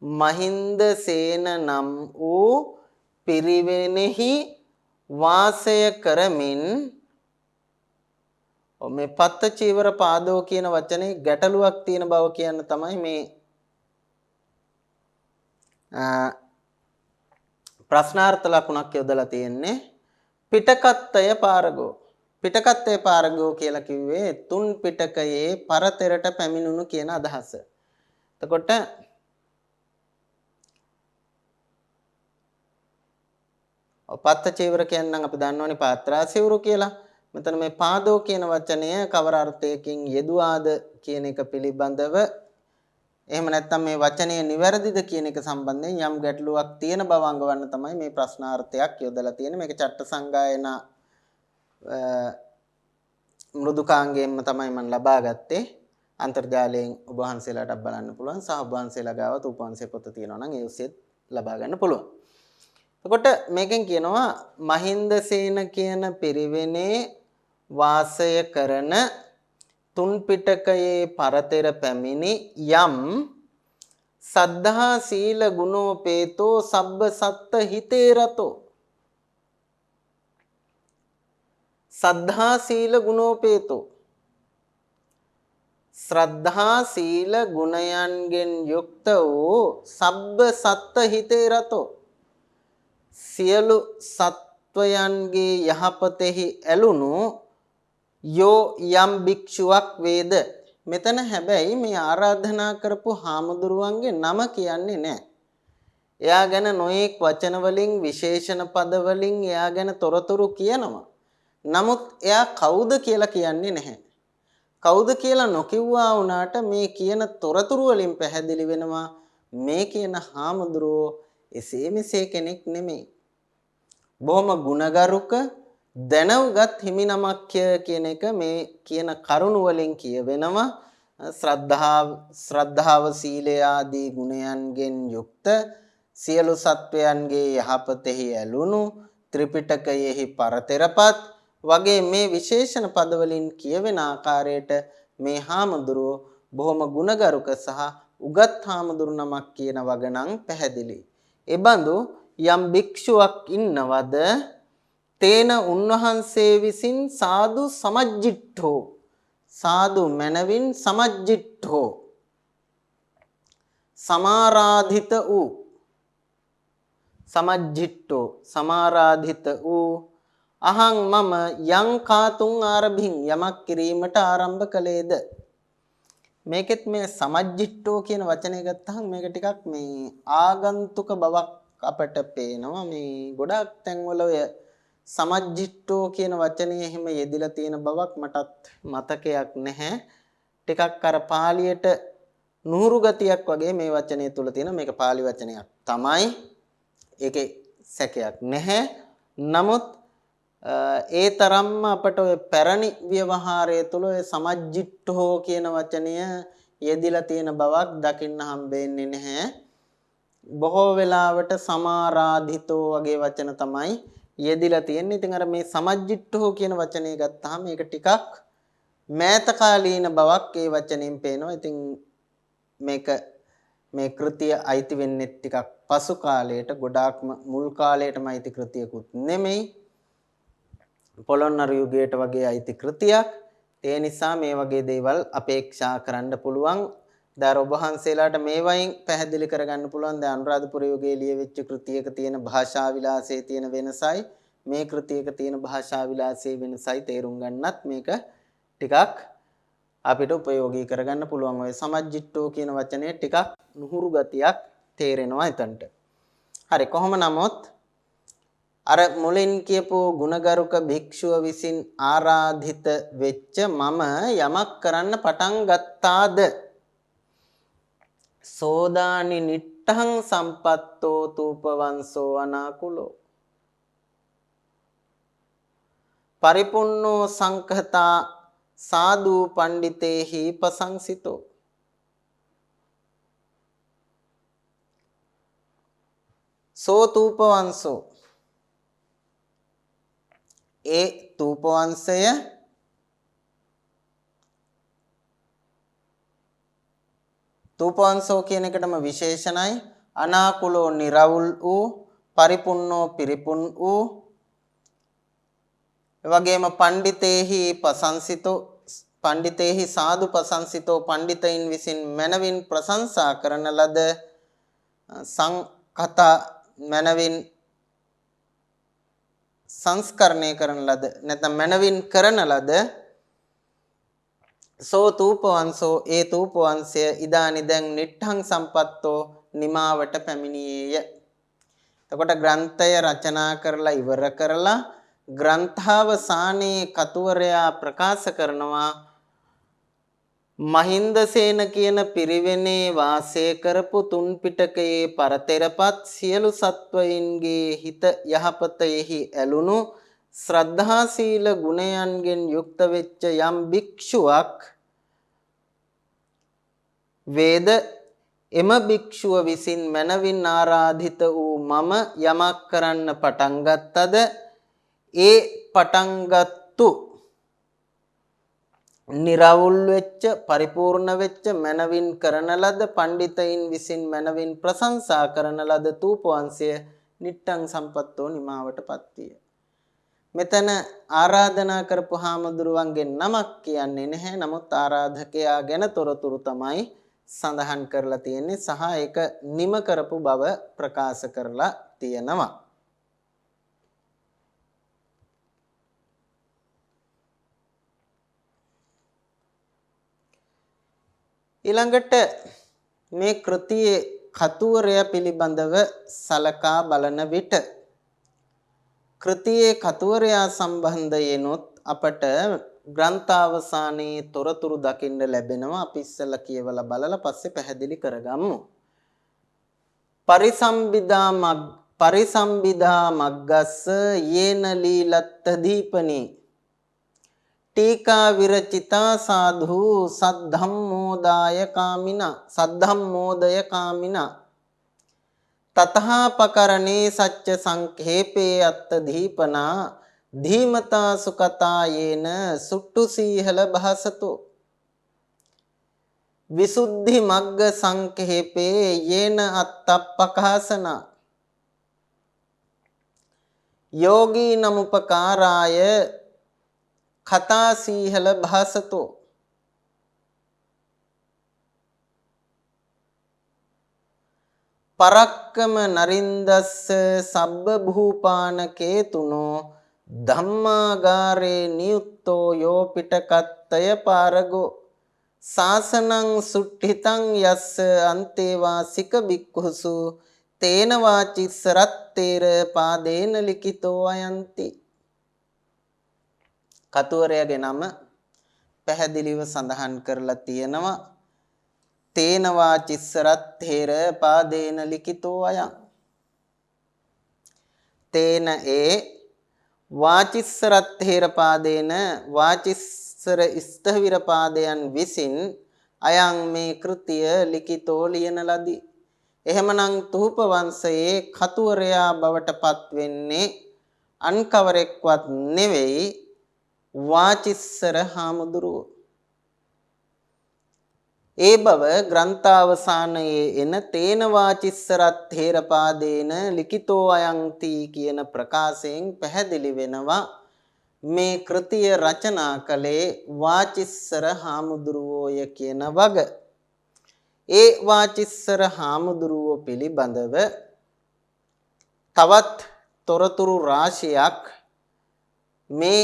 මහින්ද සේන නම් වූ පිරිවෙනෙහි වාසය කරමින් මේ පත්ත චීවර පාදෝ කියන වචනේ ගැටලුවක් තියෙන බව කියන්න තමයි මේ ප්‍රශ්නාර්ථ ලකුණක් යොදලා තියෙන්නේ. පිටකත්තය පාරගෝ පිටකත්තය පාරගෝ කියලා කිව්වේ තුන් පිටකයේ පරතරට පැමිණුණු කියන අදහස. එතකොට පත්ත චීවර කියනනම් අපි දන්නවනේ පාත්‍රා සිවුරු කියලා. මෙතන මේ පාදෝ කියන වචනය කවර අර්ථයකින් යෙදුවාද කියන එක පිළිබඳව එහෙම නැත්නම් මේ වචනය නිවැරදිද කියන එක සම්බන්ධයෙන් යම් ගැටලුවක් තියෙන බව අඟවන්න තමයි මේ ප්‍රශ්නාර්ථයක් යොදලා තියෙන්නේ. මේක චට්ට සංගායන මෘදුකාංගයෙන්ම තමයි මම ලබා ගත්තේ. අන්තර්ජාලයෙන් ඔබ වහන්සේලාට බලන්න පුළුවන්. සහ ඔබ වහන්සේලා ගාව තූපවංශේ පොත තියෙනවා නම් ඒ ඔස්සේ ලබා ගන්න පුළුවන්. එතකොට මේකෙන් කියනවා මහින්ද සේන කියන පිරිවෙනේ වාසය කරන තුන් පිටකයේ පරතර පැමිණි යම් සද්ධා සීල ගුණෝපේතෝ සබ්බ සත්ත හිතේ රතෝ සද්ධා සීල ගුණෝපේතෝ ශ්‍රද්ධා සීල ගුණයන්ගෙන් යුක්ත වූ සබ්බ සත්ත හිතේ රතෝ සියලු සත්වයන්ගේ යහපතෙහි ඇලුණු යෝ යම් භික්ෂුවක් වේද. මෙතන හැබැයි මේ ආරාධනා කරපු හාමුදුරුවන්ගේ නම කියන්නේ නැහැ. එයා ගැන නොඑක් වචන වලින් විශේෂණ පද වලින් එයා ගැන තොරතුරු කියනවා. නමුත් එයා කවුද කියලා කියන්නේ නැහැ. කවුද කියලා නොකියුවා වුණාට මේ කියන තොරතුරු වලින් පැහැදිලි වෙනවා මේ කියන හාමුදුරුවෝ එසේ මෙසේ කෙනෙක් නෙමෙයි. බොහොම ගුණගරුක දැනුගත් හිමිනමක් කියන එක මේ කියන කරුණ වලින් කියවෙනවා. ශ්‍රද්ධාව සීලය ආදී ගුණයන්ගෙන් යුක්ත සියලු සත්වයන්ගේ යහපතෙහි ඇලුණු ත්‍රිපිටකයෙහි පරතරපත් වගේ මේ විශේෂණ පද වලින් කියවෙන ආකාරයට මේ හාමුදුරුවෝ බොහොම ගුණගරුක සහ උගත් හාමුදුරු නමක් කියන වගණන් පැහැදිලි. එබඳු යම් භික්ෂුවක් ඉන්නවද තේන උන්වහන්සේ විසින් සාදු සමජ්ජිට්ඨෝ සාදු මනවින් සමජ්ජිට්ඨෝ සමාරාධිත වූ සමජ්ජිට්ඨෝ සමාරාධිත වූ අහං මම යං කාතුං ආරභින් යමක් කිරීමට ආරම්භ කළේද. මේකෙත් මේ සමජ්ජිට්ඨෝ කියන වචනේ ගත්තහම මේක ටිකක් මේ ආගන්තුක බවක් අපට පේනවා. මේ ගොඩක් තැන්වල ඔය සමජ්ජිට්ඨෝ කියන වචනේ එහෙම යෙදිලා තියෙන බවක් මටත් මතකයක් නැහැ. ටිකක් අර පාලියට නුහුරු ගතියක් වගේ මේ වචනේ තුල තියෙන. මේක පාලි වචනයක් තමයි. ඒකේ සැකයක් නැහැ. නමුත් ඒ තරම්ම අපට ඔය පැරණි ව්‍යවහාරය තුල ඔය සමජ්ජිට්ඨෝ කියන වචනය යෙදිලා තියෙන බවක් දකින්න හම්බෙන්නේ නැහැ. බොහෝ වෙලාවට සමාරාධිතෝ වගේ වචන තමයි යෙදිලා තියෙන්නේ. ඉතින් අර මේ සමජ්ජිට්ඨෝ කියන වචනේ ගත්තාම මේක ටිකක් මෑත කාලීන බවක් ඒ වචනෙන් පේනවා. ඉතින් මේක මේ කෘතිය අයිති වෙන්නේ ටිකක් පසු කාලයට ගොඩාක්ම මුල් කාලයටම අයිති කෘතියකුත් නෙමෙයි. පොළොන්නරු යුගයට වගේ අයිති කෘතියක්. ඒ නිසා මේ වගේ දේවල් අපේක්ෂා කරන්න පුළුවන්. දැන් ඔබ වහන්සේලාට මේ වයින් පැහැදිලි කරගන්න පුළුවන්. දැන් අනුරාධපුර යුගයේ ලියවිච්ච කෘතියක තියෙන භාෂා විලාසයේ තියෙන වෙනසයි මේ කෘතියක තියෙන භාෂා විලාසයේ වෙනසයි තේරුම් ගන්නත් මේක ටිකක් අපිට ප්‍රයෝගී කරගන්න පුළුවන්. ඔය සමජ්ජිට්ඨෝ කියන වචනේ ටිකක් නුහුරු ගතියක් තේරෙනවා එතනට. හරි කොහොම නමුත් අර මුලින් කියපු ගුණගරුක භික්ෂුව විසින් ආරාධිත වෙච්ච මම යමක් කරන්න පටන් ගත්තාද සෝදානි නිට්ඨං සම්පත්තෝ තූපවංසෝ අනාකුලෝ පරිපුන්නෝ සංඛතා සාදු පණ්ඩිතේහි ප්‍රසංසිතෝ සෝ තූපවංසෝ ඒ තූපවංශය තූපවංශෝ කියන එකටම විශේෂණයි අනාකුලෝ නිරවුල් වූ පරිපුන්නෝ පිරිපුන් වූ එවැගේම පණ්ඩිතේහි ප්‍රසංසිතෝ පණ්ඩිතේහි සාදු ප්‍රසංසිතෝ පණ්ඩිතයින් විසින් මනවින් ප්‍රශංසා කරන ලද සංකත මනවින් සංස්කරණය කරන ලද නැත්නම් මනවින් කරන ලද සෝ තූපවංශෝ ඒ තූපවංශය ඉදානි දැන් නිට්ඨං සම්පත්තෝ නිමාවට පැමිණියේය. එතකොට ග්‍රන්ථය රචනා කරලා ඉවර කරලා ග්‍රන්ථාවසානයේ කතුවරයා ප්‍රකාශ කරනවා මහින්දසේන කියන පිරිවෙනේ වාසය කරපු තුන් පිටකයේ පරතරපත් සියලු සත්වයින්ගේ හිත යහපතෙහි ඇලුණු ශ්‍රද්ධා සීල ගුණයන්ගෙන් යුක්ත වෙච්ච යම් භික්ෂුවක් වේද එම භික්ෂුව විසින් මනවින් ආරාධිත වූ මම යමක් කරන්න පටන් ගත්තද ඒ පටන්ගත්තු නිරවුල් වෙච්ච පරිපූර්ණ වෙච්ච මනවින් කරන ලද පණ්ඩිතයින් විසින් මනවින් ප්‍රශංසා කරන ලද තූපවංශය නිට්ටං සම්පත්තෝ නිමාවටපත් විය. මෙතන ආරාධනා කරපු හාමුදුරුවන්ගේ නමක් කියන්නේ නැහැ. නමුත් ආරාධකයා ගැන තොරතුරු තමයි සඳහන් කරලා තියෙන්නේ සහ ඒක නිම කරපු බව ප්‍රකාශ කරලා තියෙනවා. ඊළඟට මේ කෘතියේ කතුවරය පිළිබඳව සලකා බලන විට කෘතියේ කතුවරයා සම්බන්ධයෙන්ොත් අපට ග්‍රන්ථාවසානයේ තොරතුරු දකින්න ලැබෙනවා. අපි ඉස්සෙල්ලා කියවලා බලලා පස්සේ පැහැදිලි කරගමු. පරිසම්බිදා මග්ගස්ස යේන ලීලත්ත දීපනී ටීකා විරචිතා සාධු සද්ධම්මෝදය කාමිනා තතහාපකරණේ සච්ච සංඛේපේ අත්ත දීපනා ධීමතා සුකතා යේන සුට්ටු සීහල භාසතෝ විසුද්ධි මග්ග සංඛේපේ යේන අත්තප්පකාසනා යෝගී නමුපකාරාය කතා සීහල භාසතෝ පරක්කම නරින්දස්ස සබ්බ භූපානකේතුනෝ ධම්මාගාරේ නියුත්තෝ යෝ පිටකත්තය පාරගෝ සාසනං සුට්ඨිතං යස්ස අන්තේවාසික බික්ඛුසු තේන වාචිස්සරත්තේර පාදේන ලිඛිතෝ අයන්ති. කතුවරයාගේ නම පැහැදිලිව සඳහන් කරලා තියෙනවා. තේන වාචිස්සරත්තේර පාදේන ලිඛිතෝ අයං. තේන ඒ වාචිස්සරත්තේර පාදේන වාචිස්සර ස්ථවිර පාදයන් විසින් අයං මේ කෘතිය ලිඛිතෝ ලියන ලදී. එහෙමනම් තූප වංශයේ කතුවරයා බවට පත් වෙන්නේ අන් කවරෙක්වත් නෙවෙයි වාචිස්සර හාමුදුරුවෝ. ඒ බව ග්‍රන්ථාවසානයේ එන තේන වාචිස්සරත් තේරපාදේන ලිඛිතෝ අයන්ති කියන ප්‍රකාශයෙන් පැහැදිලි වෙනවා මේ කෘතිය රචනා කළේ වාචිස්සර හාමුදුරුවෝය කියන වග. ඒ වාචිස්සර හාමුදුරුවෝ පිළිබඳව තවත් තොරතුරු රාශියක් මේ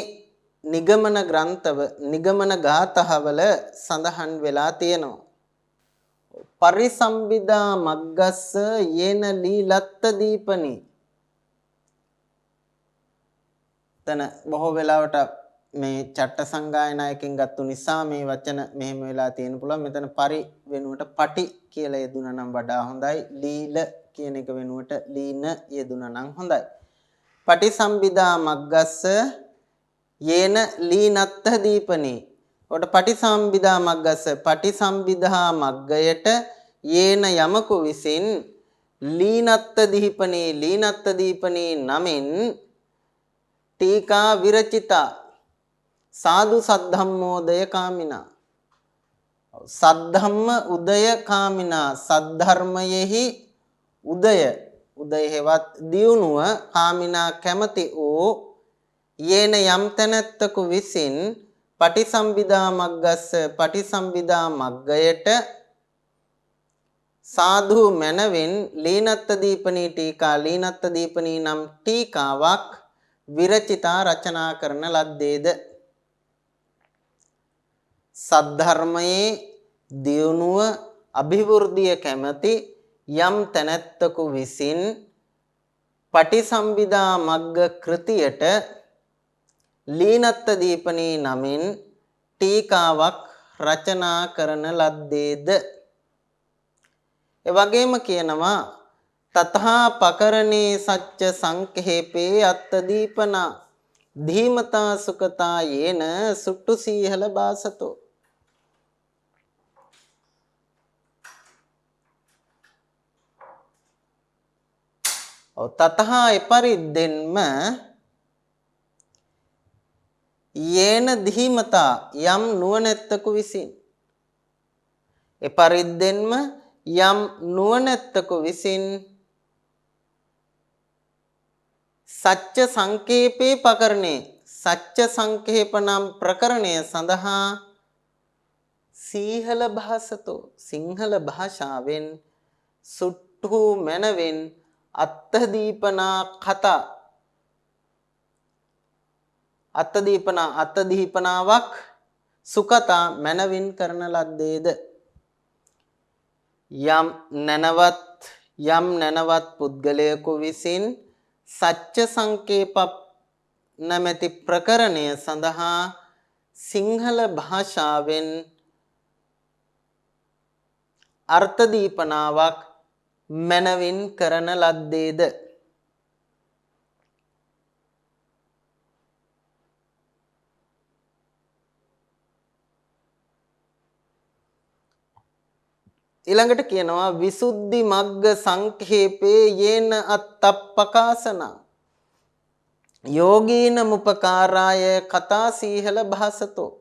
නිගමන ග්‍රන්ථව නිගමන ගාථාවල සඳහන් වෙලා තියෙනවා. පරිසම්බිදා මග්ගස්ස යේන ලීලත්ත දීපනි. තන බොහෝ වෙලාවට මේ චට්ට සංගායනායකින් ගත්තු නිසා මේ වචන මෙහෙම වෙලා තියෙන පුළුවන්. මෙතන පරි වෙනුවට පටි කියලා යෙදුනා නම් වඩා හොඳයි. ලීල කියන එක වෙනුවට ලීන යෙදුනා නම් හොඳයි. පටිසම්බිදා මග්ගස්ස යේන ලීනත්ත දීපනි. කොට පටිසම්බිදා මග්ගස්ස පටිසම්බිදා මග්ගයට යේන යමකු විසින් ලීනත්ත දීපනි නමින් ටීකා විරචිතා සාදු සද්ධම්මෝදය කාමිනා සද්ධම්ම උදය කාමිනා සද්ධර්මයෙහි උදය හෙවත් දියුණුව කාමිනා කැමති වූ යේන යම් තැනැත්තකු විසින් පටිසම්බිදා මග්ගස්ස පටිසම්බිදා මග්ගයට සාදු මනවින් ලීනත්ත දීපනී ටීකා ලීනත්ත දීපනී නම් ටීකාවක් විරචිතා රචනා කරන ලද්දේද. සද්ධර්මයේ දියුණුව අභිවෘද්ධිය කැමති යම් තැනැත්තකු විසින් පටිසම්බිදා මග්ග කෘතියට ලීනත්ත දීපනී නමින් ටීකාවක් රචනා කරන ලද්දේද. එවැගේම කියනවා තතහා පකරණේ සච්ච සංඛේපේ අත්ත දීපනා ධීමතා සුකතා යේන සුට්ටු සීහල බාසතෝ. තතහා එපරිද්දෙන්ම යේන ධීමතා යම් නුවණැත්තකු විසින් එපරිද්දෙන්ම යම් නුවණැත්තකු විසින් සච්ච සංකේපේ පකරණේ සච්ච සංකේපනම් ප්‍රකරණය සඳහා සීහල භාසතෝ සිංහල භාෂාවෙන් සුට්ටු මනවෙන් අත්තදීපනා කතා අත්තදීපනාවක් සුකතා මනවින් කරන ලද්දේද. යම් නැනවත් පුද්ගලයෙකු විසින් සච්ච සංකේප නැමැති ප්‍රකරණය සඳහා සිංහල භාෂාවෙන් අර්ථ දීපනාවක් මනවින් කරන ලද්දේද. ඊළඟට කියනවා විසුද්ධි මග්ග සංඛේපේ යේන අත්තප්පකාසන යෝගීන මුපකාරාය කතා සීහල භාසතෝ.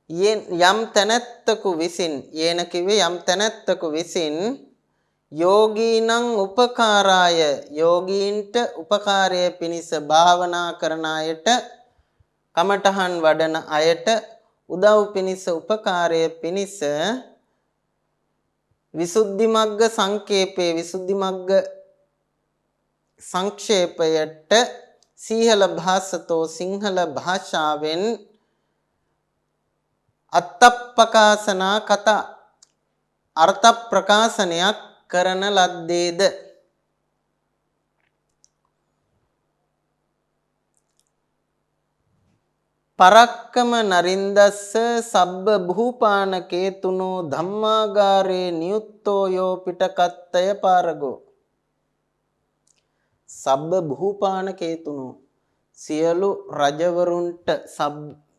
යම් තැනැත්තකු විසින් යේන කිව්වේ යම් තැනැත්තකු විසින් යෝගීනං උපකාරාය යෝගීන්ට උපකාරය පිණිස භාවනා කරන අයට කමඨහන් වඩන අයට උදව් පිණිස උපකාරය පිණිස විසුද්ධි මග්ග සංකේපේ විසුද්ධි මග්ග සංක්ෂේපයට සීහල භාසතෝ සිංහල භාෂාවෙන් අත්තප්පකාසනා කතා අර්ථ ප්‍රකාශනයක් කරන ලද්දේද. පරක්කම නරින්දස්ස සබ්බ භූපානකේතුනෝ ධම්මාගාරේ නියුත්තෝ යෝ පිටකත්තය පාරගෝ. සබ්බ භූපානකේතුනෝ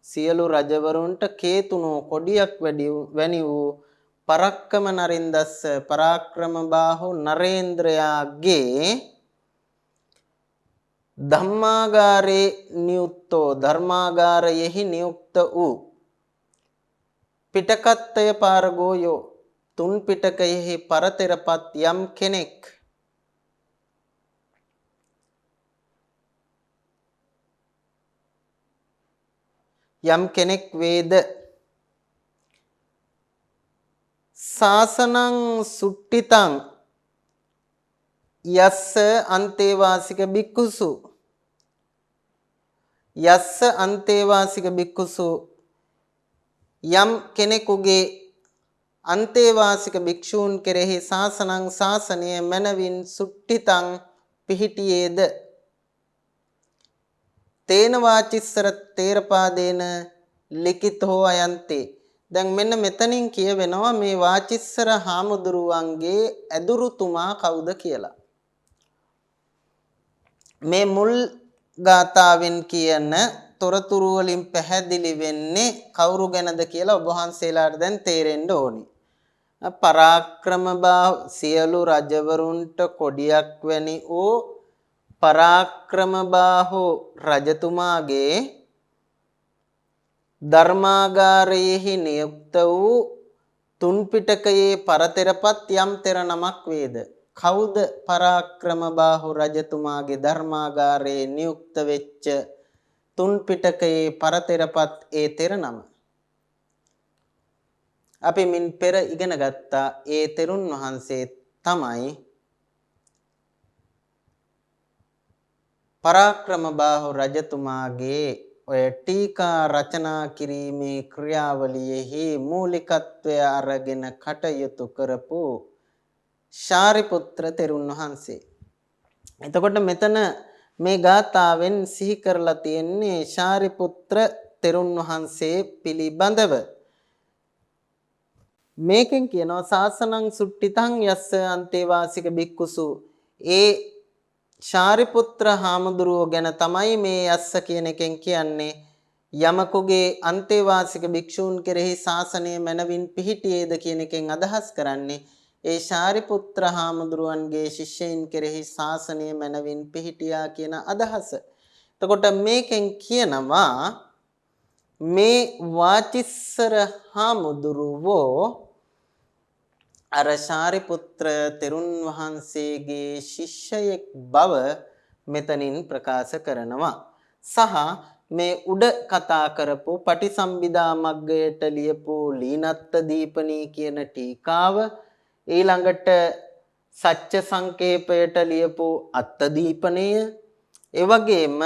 සියලු රජවරුන්ට කේතුනෝ කොඩියක් වැනි වූ පරක්කම නරින්දස්ස පරාක්‍රම බාහු නරේන්ද්‍රයාගේ ධම්මාගාරේ නියුක්තෝ ධර්මාගාරයෙහි නියුක්ත වූ පිටකත්තය පාරගෝයෝ තුන් පිටකයෙහි පරතරපත් යම් කෙනෙක් වේද සාසනං සුට්ටිතං යස්ස අන්තේවාසික භික්ඛුසු යම් කෙනෙකුගේ අන්තේවාසික භික්ෂූන් කෙරෙහි සාසනං සාසනය මනවින් සුට්ටිතං පිහිටියේද තේන වාචිස්සර තේරපාදේන ලිඛිතෝ අයන්තේ. දැන් මෙන්න මෙතනින් කියවෙනවා මේ වාචිස්සර හාමුදුරුවන්ගේ ඇදුරුතුමා කවුද කියලා. මේ මුල් ගාථාවෙන් කියන තොරතුරු වලින් පැහැදිලි වෙන්නේ කවුරු ගැනද කියලා ඔබ වහන්සේලාට දැන් තේරෙන්න ඕනි. පරාක්‍රමබාහු සියලු රජවරුන්ට කොඩියක් වැනි වූ පරාක්‍රමබාහු රජතුමාගේ ධර්මාගාරයේහි නියුක්ත වූ තුන් පිටකයේ පරතරපත් යම් තෙර නමක් වේද. කවුද පරාක්‍රමබාහු රජතුමාගේ ධර්මාගාරයේ නියුක්ත වෙච්ච තුන් පිටකයේ පරතරපත් ඒ තෙර නම? අපි මින් පෙර ඉගෙන ගත්තා ඒ තෙරුන් වහන්සේ තමයි පරාක්‍රමබාහු රජතුමාගේ ඔය ටීකා රචනා කිරීමේ ක්‍රියාවලියෙහි මූලිකත්වය අරගෙන කටයුතු කරපු ශාරිපුත්‍ර තෙරුන් වහන්සේ. එතකොට මෙතන මේ ගාථාවෙන් සිහි කරලා තියෙන්නේ ශාරිපුත්‍ර තෙරුන් වහන්සේ පිළිබඳව. මේකෙන් කියනවා සාසනං සුට්ටිතං යස්ස අන්තේවාසික භික්ඛුසු. ඒ ශාරිපුත්‍ර හාමුදුරුවෝ ගැන තමයි මේ යස්ස කියන එකෙන් කියන්නේ. යමකුගේ අන්තේවාසික භික්ෂූන් කෙරෙහි ශාසනය මනවින් පිහිටියේද කියන එකෙන් අදහස් කරන්නේ ඒ ශාරිපුත්‍ර හාමුදුරුවන්ගේ ශිෂ්‍යයින් කෙරෙහි ශාසනය මනවින් පිහිටියා කියන අදහස. එතකොට මේකෙන් කියනවා මේ වාචිස්සර හාමුදුරුවෝ අර ශාරිපුත්‍ර තෙරුන් වහන්සේගේ ශිෂ්‍යයෙක් බව මෙතනින් ප්‍රකාශ කරනවා. සහ මේ උඩ කතා කරපු පටිසම්භිදා මග්ගයට ලියපු ලීනත්ත දීපනී කියන ටීකාව, ඊළඟට සච්ච සංකේපයට ලියපු අත්තදීපනය, ඒ වගේම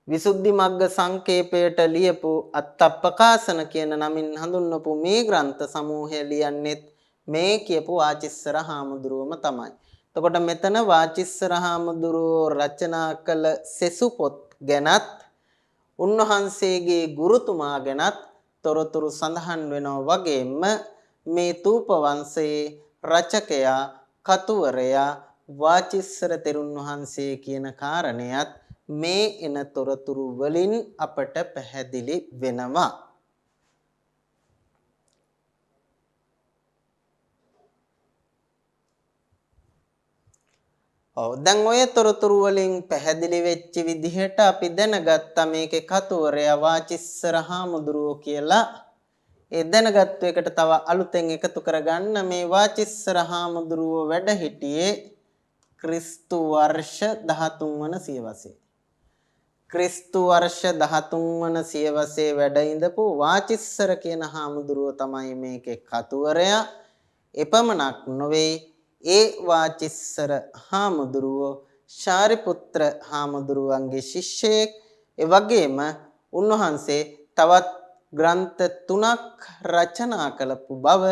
විසුද්ධි මග්ග සංකේපයට ලියපු අත්තප්පකාසන කියන නමින් හඳුන්වපු මේ ග්‍රන්ථ සමූහය ලියන්නේත් මේ කියපු වාචිස්සර හාමුදුරුවම තමයි. එතකොට මෙතන වාචිස්සර හාමුදුරුවෝ රචනා කළ සෙසු පොත් ගැනත් උන්වහන්සේගේ ගුරුතුමා ගැනත් තොරතුරු සඳහන් වෙනවා. වගේම මේ තූප වංශයේ රචකයා කතුවරයා වාචිස්සර තෙරුන් වහන්සේ කියන කාරණයත් මේ එන තොරතුරු වලින් අපට පැහැදිලි වෙනවා. දැන් ඔය තොරතුරු වලින් පැහැදිලි වෙච්ච විදිහට අපි දැනගත්තා මේකේ කතුවරයා වාචිස්සර හාමුදුරුවෝ කියලා. ඒ දැනගත්තු එකට තව අලුතෙන් එකතු කරගන්න මේ වාචිස්සර හාමුදුරුවෝ වැඩ හිටියේ ක්‍රිස්තු වර්ෂ 13 වන සියවසේ. ක්‍රිස්තු වර්ෂ 13 වන සියවසේ වැඩ ඉඳපු වාචිස්සර කියන හාමුදුරුවෝ තමයි මේකේ කතුවරයා. එපමණක් නොවේ ඒ වාචිස්සර හාමුදුරුවෝ ශාරිපුත්‍ර හාමුදුරුවන්ගේ ශිෂ්‍යයෙක්. ඒ වගේම උන්වහන්සේ තවත් ග්‍රන්ථ 3ක් රචනා කළපු බව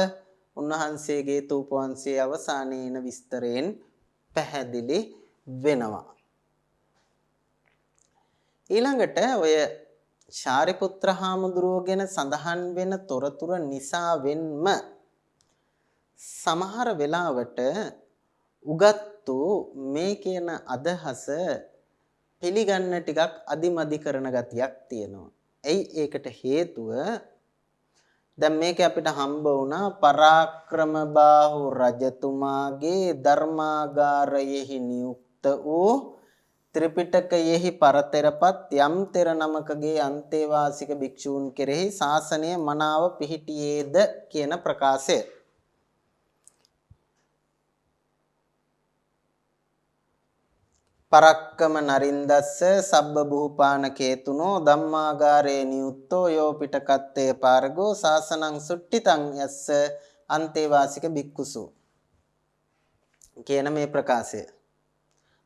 උන්වහන්සේගේ තූපවංශයේ අවසානයේ එන විස්තරයෙන් පැහැදිලි වෙනවා. ඊළඟට ඔය ශාරිපුත්‍ර හාමුදුරුවෝ ගැන සඳහන් වෙන තොරතුරු නිසාවෙන්ම සමහර වෙලාවට උගත්තු මේ කියන අදහස පිළිගන්න ටිකක් අදිමදි කරන ගතියක් තියෙනවා. එයි ඒකට හේතුව දැන් මේක අපිට හම්බ වුණා පරාක්‍රමබාහු රජතුමාගේ ධර්මාගාරයෙහි නියුක්ත වූ ත්‍රිපිටකයෙහි පරතරපත් යම් තෙර නමකගේ අන්තේවාසික භික්ෂූන් කෙරෙහි ශාසනය මනාව පිහිටියේද කියන ප්‍රකාශය. පරක්කම නරින්දස්ස සබ්බ බුපාන කේතුනෝ ධම්මාගාරේ නියුත්තෝ යෝ පිටකත්තේ පාරගෝ ශාසනං සුට්ඨිතං යස්ස අන්තේවාසික භික්ඛුසු කියන මේ ප්‍රකාශය.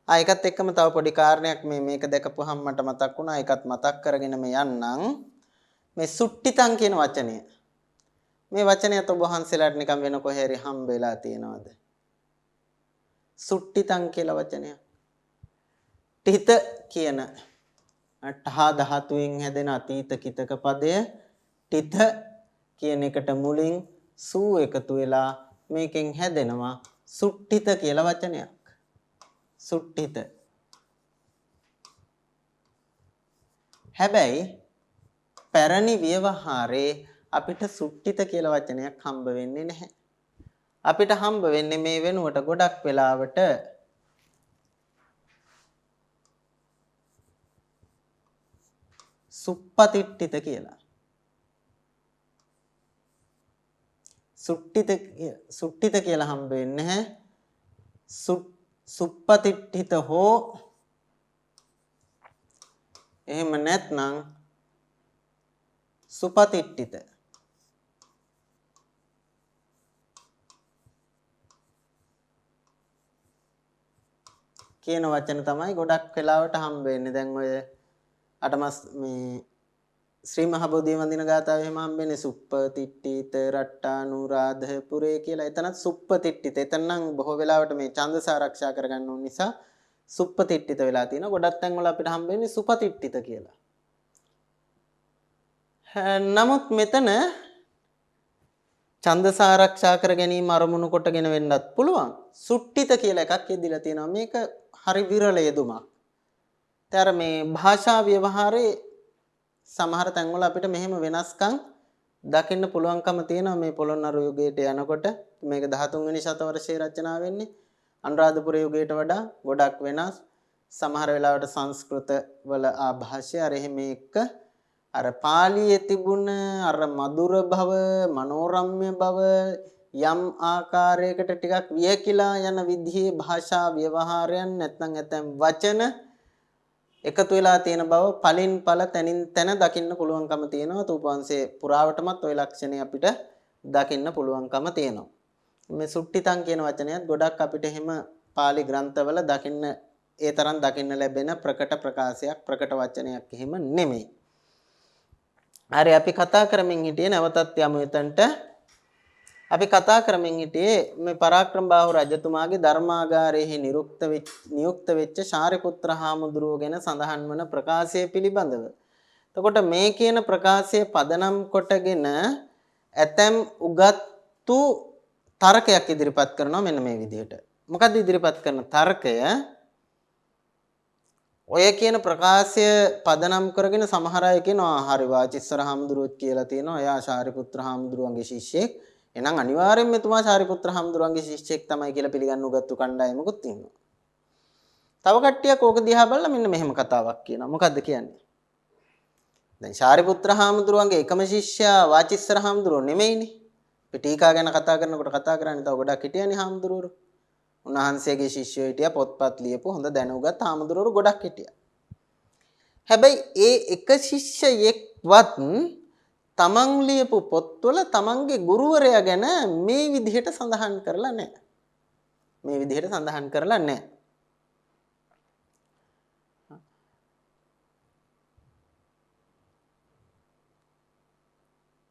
ඒකත් එක්කම තව පොඩි කාරණයක් මේක දැකපුවහම මට මතක් වුණා. ඒකත් මතක් කරගෙන යන්නම්. මේ සුට්ඨිතං කියන වචනය. මේ වචනයත් ඔබ වහන්සේලාට නිකන් වෙන කොහේ හරි හම්බ වෙලා තියෙනවද? සුට්ඨිතං කියලා වචනය. ඨිත කියන ඨහ ධාතුවෙන් හැදෙන අතීත කිතක පදය ඨිත කියන එකට මුලින් සූ එකතු වෙලා මේකෙන් හැදෙනවා සුට්ඨිත කියලා වචනයක්. සුට්ඨිත. හැබැයි පැරණි ව්‍යවහාරේ අපිට සුට්ඨිත කියලා වචනයක් හම්බ වෙන්නේ නැහැ. අපිට හම්බ වෙන්නේ මේ වෙනුවට ගොඩක් වෙලාවට සුප්පතිට්ඨිත කියලා. සුට්ඨිත කියලා හම්බ වෙන්නේ නැහැ. සුප්පතිට්ඨිත හෝ එහෙම නැත්නම් සුපතිට්ඨිත කියන වචන තමයි ගොඩක් වෙලාවට හම්බ වෙන්නේ. දැන් ඔය අටමස් මේ ශ්‍රී මහ බෝධිය වන්දින ගාථාවේ එහෙම හම්බෙන්නේ සුප්පතිට්ඨිත රට්ටානුරාධපුරේ කියලා. එතනත් සුප්පතිට්ඨිත. එතන නම් බොහෝ වෙලාවට මේ ඡන්දස ආරක්ෂා කරගන්න ඕන නිසා සුප්පතිට්ඨිත වෙලා තියෙනවා. ගොඩක් තැන් වල අපිට හම්බෙන්නේ සුපතිට්ඨිත කියලා. නමුත් මෙතන ඡන්දස ආරක්ෂා කර ගැනීම අරමුණු කොටගෙන වෙන්නත් පුළුවන්. සුට්ඨිත කියලා එකක් යෙදিলা තියෙනවා. මේක හරි විරල යෙදුමක්. තර මේ භාෂා ව්‍යවහාරයේ සමහර තැන්වල අපිට මෙහෙම වෙනස්කම් දකින්න පුළුවන්කම තියෙනවා. මේ පොළොන්නරු යුගයට යනකොට මේක 13 වෙනි ශතවර්ෂයේ රචනා වෙන්නේ. අනුරාධපුර යුගයට වඩා ගොඩක් වෙනස්. සමහර වෙලාවට සංස්කෘත වල ආభాෂය අර එහෙම එක අර පාලියේ තිබුණ අර මధుර බව, මනෝරම්‍ය බව යම් ආකාරයකට ටිකක් වියකිලා යන විදිහේ භාෂා ව්‍යවහාරයන් නැත්නම් ඇතැම් වචන එකතු වෙලා තියෙන බව පලින් පල තනින් තන දකින්න පුළුවන්කම තියෙනවා. තූපවංශයේ පුරාවටමත් ওই ලක්ෂණේ අපිට දකින්න පුළුවන්කම තියෙනවා. මේ සුට්ඨිතං කියන වචනයත් ගොඩක් අපිට එහෙම පාලි ග්‍රන්ථවල දකින්න ඒ තරම් දකින්න ලැබෙන ප්‍රකට ප්‍රකාශයක් ප්‍රකට වචනයක් එහෙම නෙමෙයි. හරි අපි කතා කරමින් හිටියේ නැවතත් යමු එතනට. අපි කතා කරමින් හිටියේ මේ පරාක්‍රම බාහු රජතුමාගේ ධර්මාගාරයේ නියුක්ත වෙච්ච ශාරිපුත්‍ර හාමුදුරුවෝ ගැන සඳහන් වන ප්‍රකාශය පිළිබඳව. එතකොට මේ කියන ප්‍රකාශය පදනම් කොටගෙන ඇතැම් උගත්තු තර්කයක් ඉදිරිපත් කරනවා මෙන්න මේ විදිහට. මොකද්ද ඉදිරිපත් කරන තර්කය? ඔය කියන ප්‍රකාශය පදනම් කරගෙන සමහර අය කියනවා හරි වාචිස්සර හාමුදුරුවෝ කියලා තියෙනවා. එයා ශාරිපුත්‍ර හාමුදුරුවන්ගේ ශිෂ්‍යෙක්. එහෙනම් අනිවාර්යෙන්ම එතුමා ශාරිපුත්‍ර හාමුදුරුවන්ගේ ශිෂ්‍යෙක් තමයි කියලා පිළිගන්න උගත්තු කණ්ඩායමකුත් ඉන්නවා. තව කට්ටියක් ඕක දිහා බලලා මෙන්න මෙහෙම කතාවක් කියනවා. මොකද්ද කියන්නේ? දැන් ශාරිපුත්‍ර හාමුදුරුවන්ගේ එකම ශිෂ්‍යයා වාචිස්සර හාමුදුරුවෝ නෙමෙයිනේ. අපි ටීකා ගැන කතා කරනකොට කතා කරන්නේ තව ගොඩක් හිටියනේ හාමුදුරුවෝ. උන්වහන්සේගේ ශිෂ්‍යයෝ හිටියා, පොත්පත් ලියපු හොඳ දැනුගත් හාමුදුරුවෝ ගොඩක් හිටියා. හැබැයි ඒ එක ශිෂ්‍යයෙක්වත් තමන් ලියපු පොත්වල තමන්ගේ ගුරුවරයා ගැන මේ විදිහට සඳහන් කරලා නැහැ. මේ විදිහට සඳහන් කරලා නැහැ.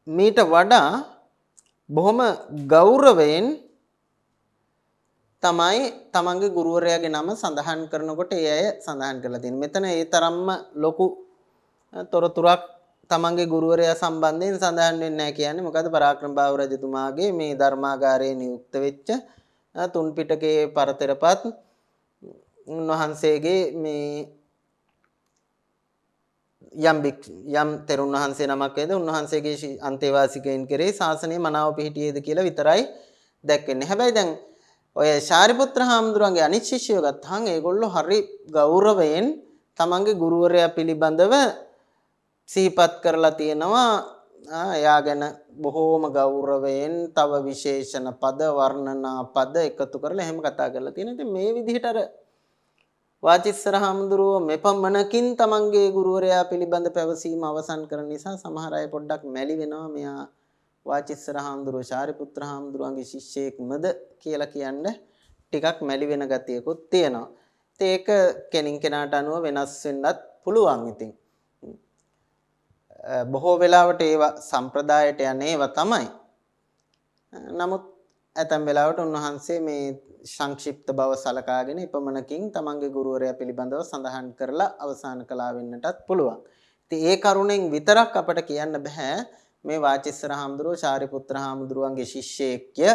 මීට වඩා බොහොම ගෞරවයෙන් තමයි තමන්ගේ ගුරුවරයාගේ නම සඳහන් කරනකොට ඒ අය සඳහන් කරලා තියෙනවා. මෙතන ඒ තරම්ම ලොකු තොරතුරක් තමන්ගේ ගුරුවරයා සම්බන්ධයෙන් සඳහන් වෙන්නේ නැහැ කියන්නේ. මොකද පරාක්‍රම බාහු රජතුමාගේ මේ ධර්මාගාරයේ නියුක්ත වෙච්ච තුන් පිටකයේ පරතරපත් උන්වහන්සේගේ මේ යම් තෙරුන් වහන්සේ නමක් වේද උන්වහන්සේගේ අන්තේවාසිකයන් කෙරේ ශාසනය මනාව පිහිටියේද කියලා විතරයි දැක්වෙන්නේ. හැබැයි දැන් ඔය ශාරිපුත්‍ර හාමුදුරන්ගේ අනිත් ශිෂ්‍යයෝ ගත්තාම ඒගොල්ලෝ හරි ගෞරවයෙන් තමන්ගේ ගුරුවරයා පිළිබඳව සිහිපත් කරලා තියෙනවා. එයා ගැන බොහෝම ගෞරවයෙන් තව විශේෂණ පද වර්ණනා පද එකතු කරලා එහෙම කතා කරලා තියෙනවා. ඉතින් මේ විදිහට අර වාචිස්සර හාමුදුරුවෝ මෙපමණකින් තමන්ගේ ගුරුවරයා පිළිබඳ පැවසීම අවසන් කරන නිසා සමහර අය පොඩ්ඩක් මැලි වෙනවා. මෙයා වාචිස්සර හාමුදුරුවෝ ශාරිපුත්‍ර හාමුදුරුවන්ගේ ශිෂ්‍යයෙක්මද කියලා කියන්න ටිකක් මැලි වෙන ගතියකුත් තියෙනවා. ඒක කෙනින් කෙනාට අනුව වෙනස් වෙන්නත් පුළුවන්. ඉතින් බොහෝ වෙලාවට ඒවා සම්ප්‍රදායට යන්නේ ඒවා තමයි. නමුත් ඇතැම් වෙලාවට උන්වහන්සේ මේ සංක්ෂිප්ත බව සලකාගෙන ඉපමණකින් තමන්ගේ ගුරුවරයා පිළිබඳව සඳහන් කරලා අවසන් කළා වෙන්නටත් පුළුවන්. ඉතින් ඒ කරුණෙන් විතරක් අපට කියන්න බෑ මේ වාචිස්සර හාමුදුරුවෝ ශාරිපුත්‍ර හාමුදුරුවන්ගේ ශිෂ්‍යයෙක්ය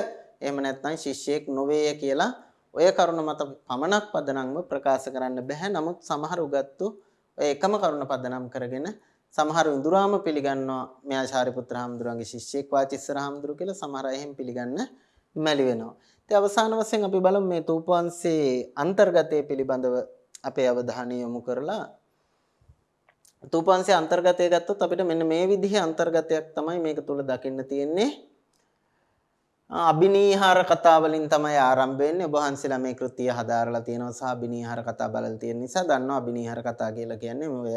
එහෙම නැත්නම් ශිෂ්‍යයෙක් නොවේය කියලා ඔය කරුණ මත පමණක් පදනම්ව ප්‍රකාශ කරන්න බෑ. නමුත් සමහර උගත්තු ඔය එකම කරුණ පදනම් කරගෙන සමහර ඉඳුරාම පිළිගන්නවා මෙයා ශාරිපුත්‍ර හාමුදුරුවන්ගේ ශිෂ්‍යෙක් වාචිස්සර හාමුදුරුවෝ කියලා. සමහර අය එහෙම පිළිගන්න මැලි වෙනවා. ඉතින් අවසාන වශයෙන් අපි බලමු මේ තූපවංශයේ අන්තර්ගතය පිළිබඳව අපේ අවධානය යොමු කරලා. තූපවංශයේ අන්තර්ගතය ගත්තොත් අපිට මෙන්න මේ විදිහේ අන්තර්ගතයක් තමයි මේක තුල දකින්න තියෙන්නේ. අබිනීහාර කතා වලින් තමයි ආරම්භ වෙන්නේ. ඔබ වහන්සේලා මේ කෘතිය හදාරලා තියෙනවා සහ අබිනීහාර කතා බලලා තියෙන නිසා දන්නවා අබිනීහාර කතා කියලා කියන්නේ ඔය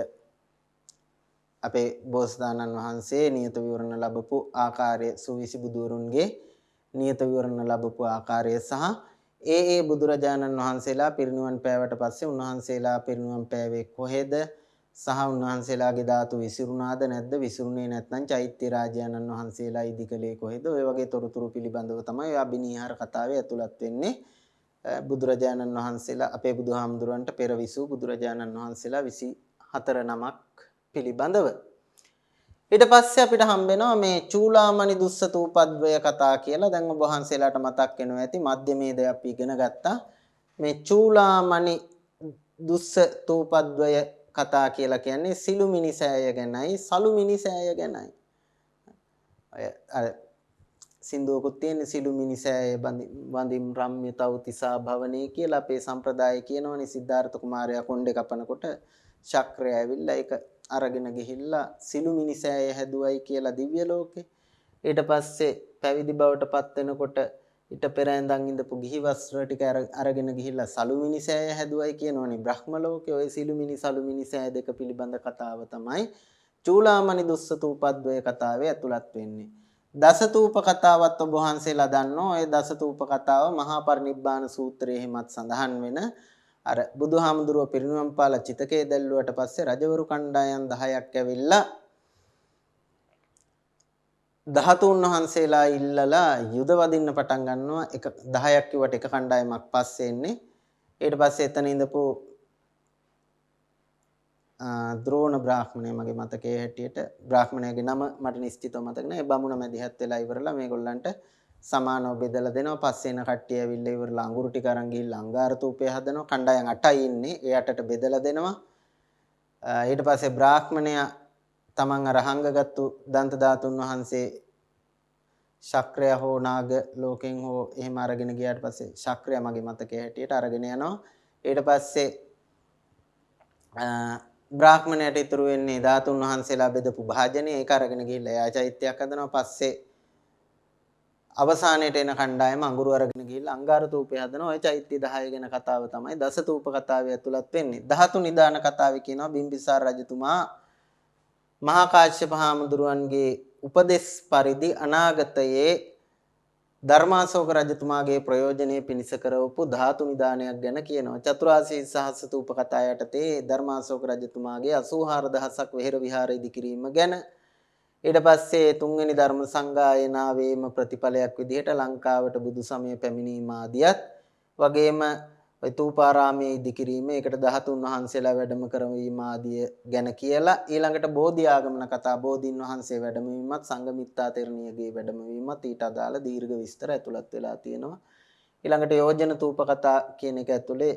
අපේ බෝසතාණන් වහන්සේ නියත විවරණ ලැබපු ආකාරය, සුවිසි බුදුවරුන්ගේ නියත විවරණ ලැබපු ආකාරය සහ ඒ බුදුරජාණන් වහන්සේලා පිරිනිවන් පෑවට පස්සේ උන්වහන්සේලා පිරිනිවන් පෑවේ කොහෙද සහ උන්වහන්සේලාගේ ධාතු විසිරුණාද නැද්ද, විසිරුණේ නැත්නම් චෛත්‍ය රාජානන් වහන්සේලා ඉදිකලේ කොහෙද, ඔය වගේ තොරතුරු පිළිබඳව තමයි ඔය අබිනීහාර කතාවේ ඇතුළත් වෙන්නේ. බුදුරජාණන් වහන්සේලා අපේ බුදුහාමුදුරන්ට පෙර විසූ බුදුරජාණන් වහන්සේලා 24 නමක් පිළිබඳව. ඊට පස්සේ අපිට හම්බ වෙනවා මේ චූලාමණි දුස්සතූපද්වය කතා කියලා. දැන් ඔබ වහන්සේලාට මතක් වෙනවා ඇති මධ්‍යමේදී අපි ඉගෙන ගත්තා මේ චූලාමණි දුස්සතූපද්වය කතා කියලා කියන්නේ සිළු මිනිසෑය ගැනයි සලු මිනිසෑය ගැනයි. අර සින්දුවකුත් තියෙන සිළු මිනිසෑය වඳිම් රම්‍ය තවුතිසා භවනේ කියලා අපේ සම්ප්‍රදායේ කියනවනේ. සිද්ධාර්ථ කුමාරයා කොණ්ඩේ කපනකොට ශක්‍රය ඇවිල්ලා ඒක අරගෙන ගිහිල්ලා සිළු මිනිසෑය හැදුවයි කියලා දිව්‍ය ලෝකේ. ඊට පස්සේ පැවිදි බවට පත් වෙනකොට ඊට පෙර ඇඳන් ඉඳපු ගිහි වස්ත්‍ර ටික අරගෙන ගිහිල්ලා සලු මිනිසෑය හැදුවයි කියනෝනේ බ්‍රහ්ම ලෝකේ. ওই සිළු මිනි සලු මිනිසෑය දෙක පිළිබඳ කතාව තමයි චූලාමණි දුස්සතූපද්වය කතාවේ ඇතුළත් වෙන්නේ. දසතූප කතාවත් ඔබ වහන්සේලා දන්නවා. ওই දසතූප කතාව මහා පරිනිබ්බාන සූත්‍රයේමත් සඳහන් වෙන අර බුදුහාමුදුරුව පිරිනුවම් පාලා චිතකේ දැල්ලුවට පස්සේ රජවරු කණ්ඩායම් 10ක් ඇවිල්ලා 13 වහන්සේලා ඉල්ලලා යුද වදින්න පටන් ගන්නවා. 10ක් කිව්වට එක කණ්ඩායමක් පස්සේ එන්නේ. ඊට පස්සේ එතන ඉඳපු ද්‍රෝණ බ්‍රාහ්මණය මගේ මතකයේ හැටියට බ්‍රාහ්මණයාගේ නම මට නිශ්චිතව මතක නැහැ. ඒ බමුණ මැදිහත් වෙලා ඉවරලා මේගොල්ලන්ට සමානව බෙදලා දෙනවා. පස්සේ එන කට්ටිය ඇවිල්ලා ඉවරලා අඟුරු ටික අරන් ගිහිල්ලා අංගාර තූපය හදනවා. කණ්ඩායම් 8යි ඉන්නේ. ඒ 8ට බෙදලා දෙනවා. ඊට පස්සේ බ්‍රාහ්මණයා තමන් අර හංගගත්තු දන්ත ධාතුන් වහන්සේ ශක්‍රය හෝ නාග ලෝකෙන් හෝ එහෙම අරගෙන ගියාට පස්සේ ශක්‍රය මගේ මතකයේ හැටියට අරගෙන යනවා. ඊට පස්සේ බ්‍රාහ්මණයට ඉතුරු වෙන්නේ ධාතුන් වහන්සේලා බෙදපු භාජනය. ඒක අරගෙන ගිහිල්ලා එයා චෛත්‍යයක් හදනවා. පස්සේ අවසානයේට එන කණ්ඩායම අඟුරු අරගෙන ගිහිල්ලා අංගාර තූපය හදනවා. ওই චෛත්‍ය 10 ගැන කතාව තමයි දසතූප කතාවේ ඇතුළත් වෙන්නේ. ධාතු නිදාන කතාවේ කියනවා බිම්බිසාර රජතුමා මහා කාශ්‍යප හාමුදුරුවන්ගේ උපදෙස් පරිදි අනාගතයේ ධර්මාශෝක රජතුමාගේ ප්‍රයෝජනෙ පිණිස කරවපු ධාතු නිදානයක් ගැන කියනවා. චතුරාසී සහස්‍රතූප කතා යටතේ ධර්මාශෝක රජතුමාගේ 84000ක් වෙහෙර විහාර ඉදිකිරීම ගැන. ඊට පස්සේ තුන්වෙනි ධර්ම සංගායනාවේම ප්‍රතිඵලයක් විදිහට ලංකාවට බුදු සමය පැමිණීම ආදියත් වගේම ඔය තූපාරාමයේ ඉදිකිරීම, ඒකට 13 වහන්සේලා වැඩම කරවීම ආදිය ගැන කියලා ඊළඟට බෝධි ආගමන කතා, බෝධීන් වහන්සේ වැඩමවීමත් සංඝමිත්තා තෙරණියගේ වැඩමවීමත් ඊට අදාළ දීර්ඝ විස්තර ඇතුළත් වෙලා තියෙනවා. ඊළඟට යෝජන තූප කතා කියන එක ඇතුලේ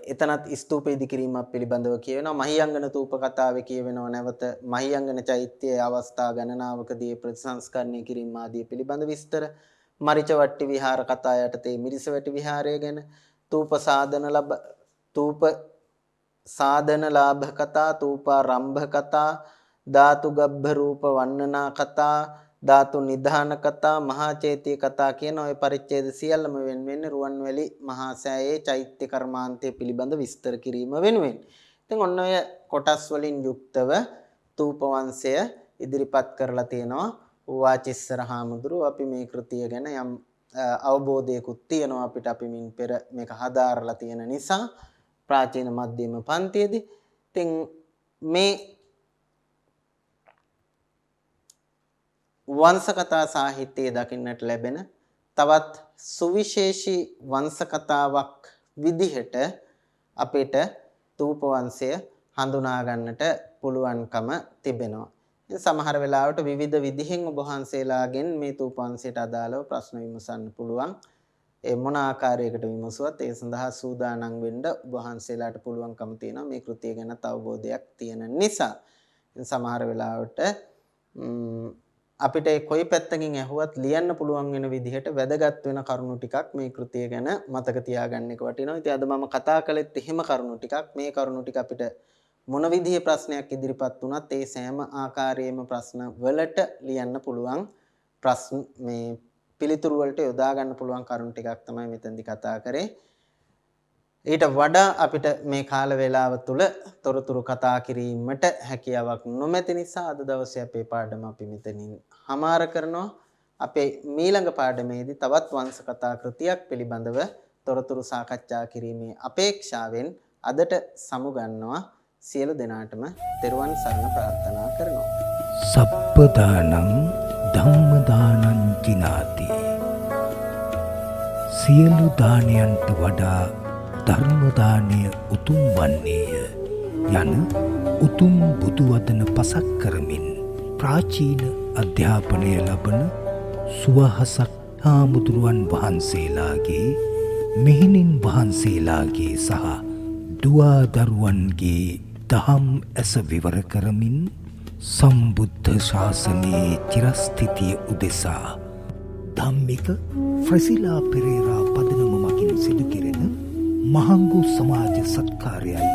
එතනත් ස්තූප ඉදිකිරීමක් පිළිබඳව කියවෙනවා. මහියංගන තූප කතාවේ කියවෙනවා නැවත මහියංගන චෛත්‍යයේ අවස්ථා ගණනාවකදී ප්‍රතිසංස්කරණය කිරීම ආදී පිළිබඳ විස්තර. මරිචවට්ටි විහාර කතා යටතේ මිරිසවැටි විහාරය ගැන, තූප සාධන ලාභ කතා, තූපාරම්භ කතා, ධාතු ගබ්බ රූප වන්නනා කතා, ධාතු නිධාන කතා, මහා චේතිය කතා කියන ওই පරිච්ඡේද සියල්ලම වෙන්නේ රුවන්වැලි මහා සෑයේ චෛත්‍ය කර්මාන්තය පිළිබඳ විස්තර කිරීම වෙනුවෙන්. ඉතින් ඔන්න ඔය කොටස් වලින් යුක්තව තූප වංශය ඉදිරිපත් කරලා තියෙනවා වාචිස්සර හාමුදුරුව. අපි මේ කෘතිය ගැන යම් අවබෝධයකුත් තියෙනවා අපිට. අපි මින් පෙර මේක හදාarලා තියෙන නිසා ප්‍රාචීන මධ්‍යම පන්තියේදී. ඉතින් මේ වංශ කතා සාහිත්‍යයේ දකින්නට ලැබෙන තවත් සුවිශේෂී වංශ කතාවක් විදිහට අපිට තූප වංශය හඳුනා ගන්නට පුළුවන්කම තිබෙනවා. සමහර වෙලාවට විවිධ විදිහෙන් ඔබ වහන්සේලාගෙන් මේ තූප වංශයට අදාළව ප්‍රශ්න විමසන්න පුළුවන්. ඒ මොන ආකාරයකට විමසුවත් ඒ සඳහා සූදානම් වෙන්න ඔබ වහන්සේලාට පුළුවන්කම තියෙනවා මේ කෘතිය ගැන අවබෝධයක් තියෙන නිසා. සමහර වෙලාවට අපිට කොයි පැත්තකින් ඇහුවත් ලියන්න පුළුවන් වෙන විදිහට වැදගත් වෙන කරුණු ටිකක් මේ කෘතිය ගැන මතක තියාගන්න එක වටිනවා. ඉතින් අද මම කතා කළෙත් එහෙම කරුණු ටිකක්. මේ කරුණු ටික අපිට මොන විදිහේ ප්‍රශ්නයක් ඉදිරිපත් වුණත් ඒ සෑම ආකාරයේම ප්‍රශ්න වලට ලියන්න පුළුවන් ප්‍රශ්න මේ පිළිතුරු වලට යොදා ගන්න පුළුවන් කරුණු ටිකක් තමයි මෙතෙන්දි කතා කරේ. ඊට වඩා අපිට මේ කාල වේලාව තුල තොරතුරු කතා කිරීමට හැකියාවක් නොමැති නිසා අද දවසේ අපේ පාඩම අපි මෙතනින් හමාර කරනවා. අපේ ඊළඟ පාඩමේදී තවත් වංශ කතා කෘතියක් පිළිබඳව තොරතුරු සාකච්ඡා කිරීමේ අපේක්ෂාවෙන් අදට සමුගන්නවා. සියලු දෙනාටම තෙරුවන් සරණ ප්‍රාර්ථනා කරනවා. සප්පදානං ධම්මදානං ජිනාති. සියලු දානයන්ට වඩා ධර්ම දානය උතුම් වන්නේය යන උතුම් බුදු වදන පසක් කරමින් ප්‍රාචීන අධ්‍යාපනය ලබන සුවහසක් හාමුදුරුවන් වහන්සේලාගේ මෙහෙණින් වහන්සේලාගේ සහ දුවා දරුවන්ගේ දහම් ඇස විවර කරමින් සම්බුද්ධ ශාසනයේ චිරස්ථිතිය උදෙසා ධම්මික ෆ්‍රසිලා පෙරේරා පදනම මගින් සිදු කෙරෙන මහංගු සමාජ සත්කාරයයි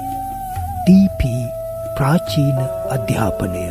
ඩීපී ප්‍රාචීන අධ්‍යාපනය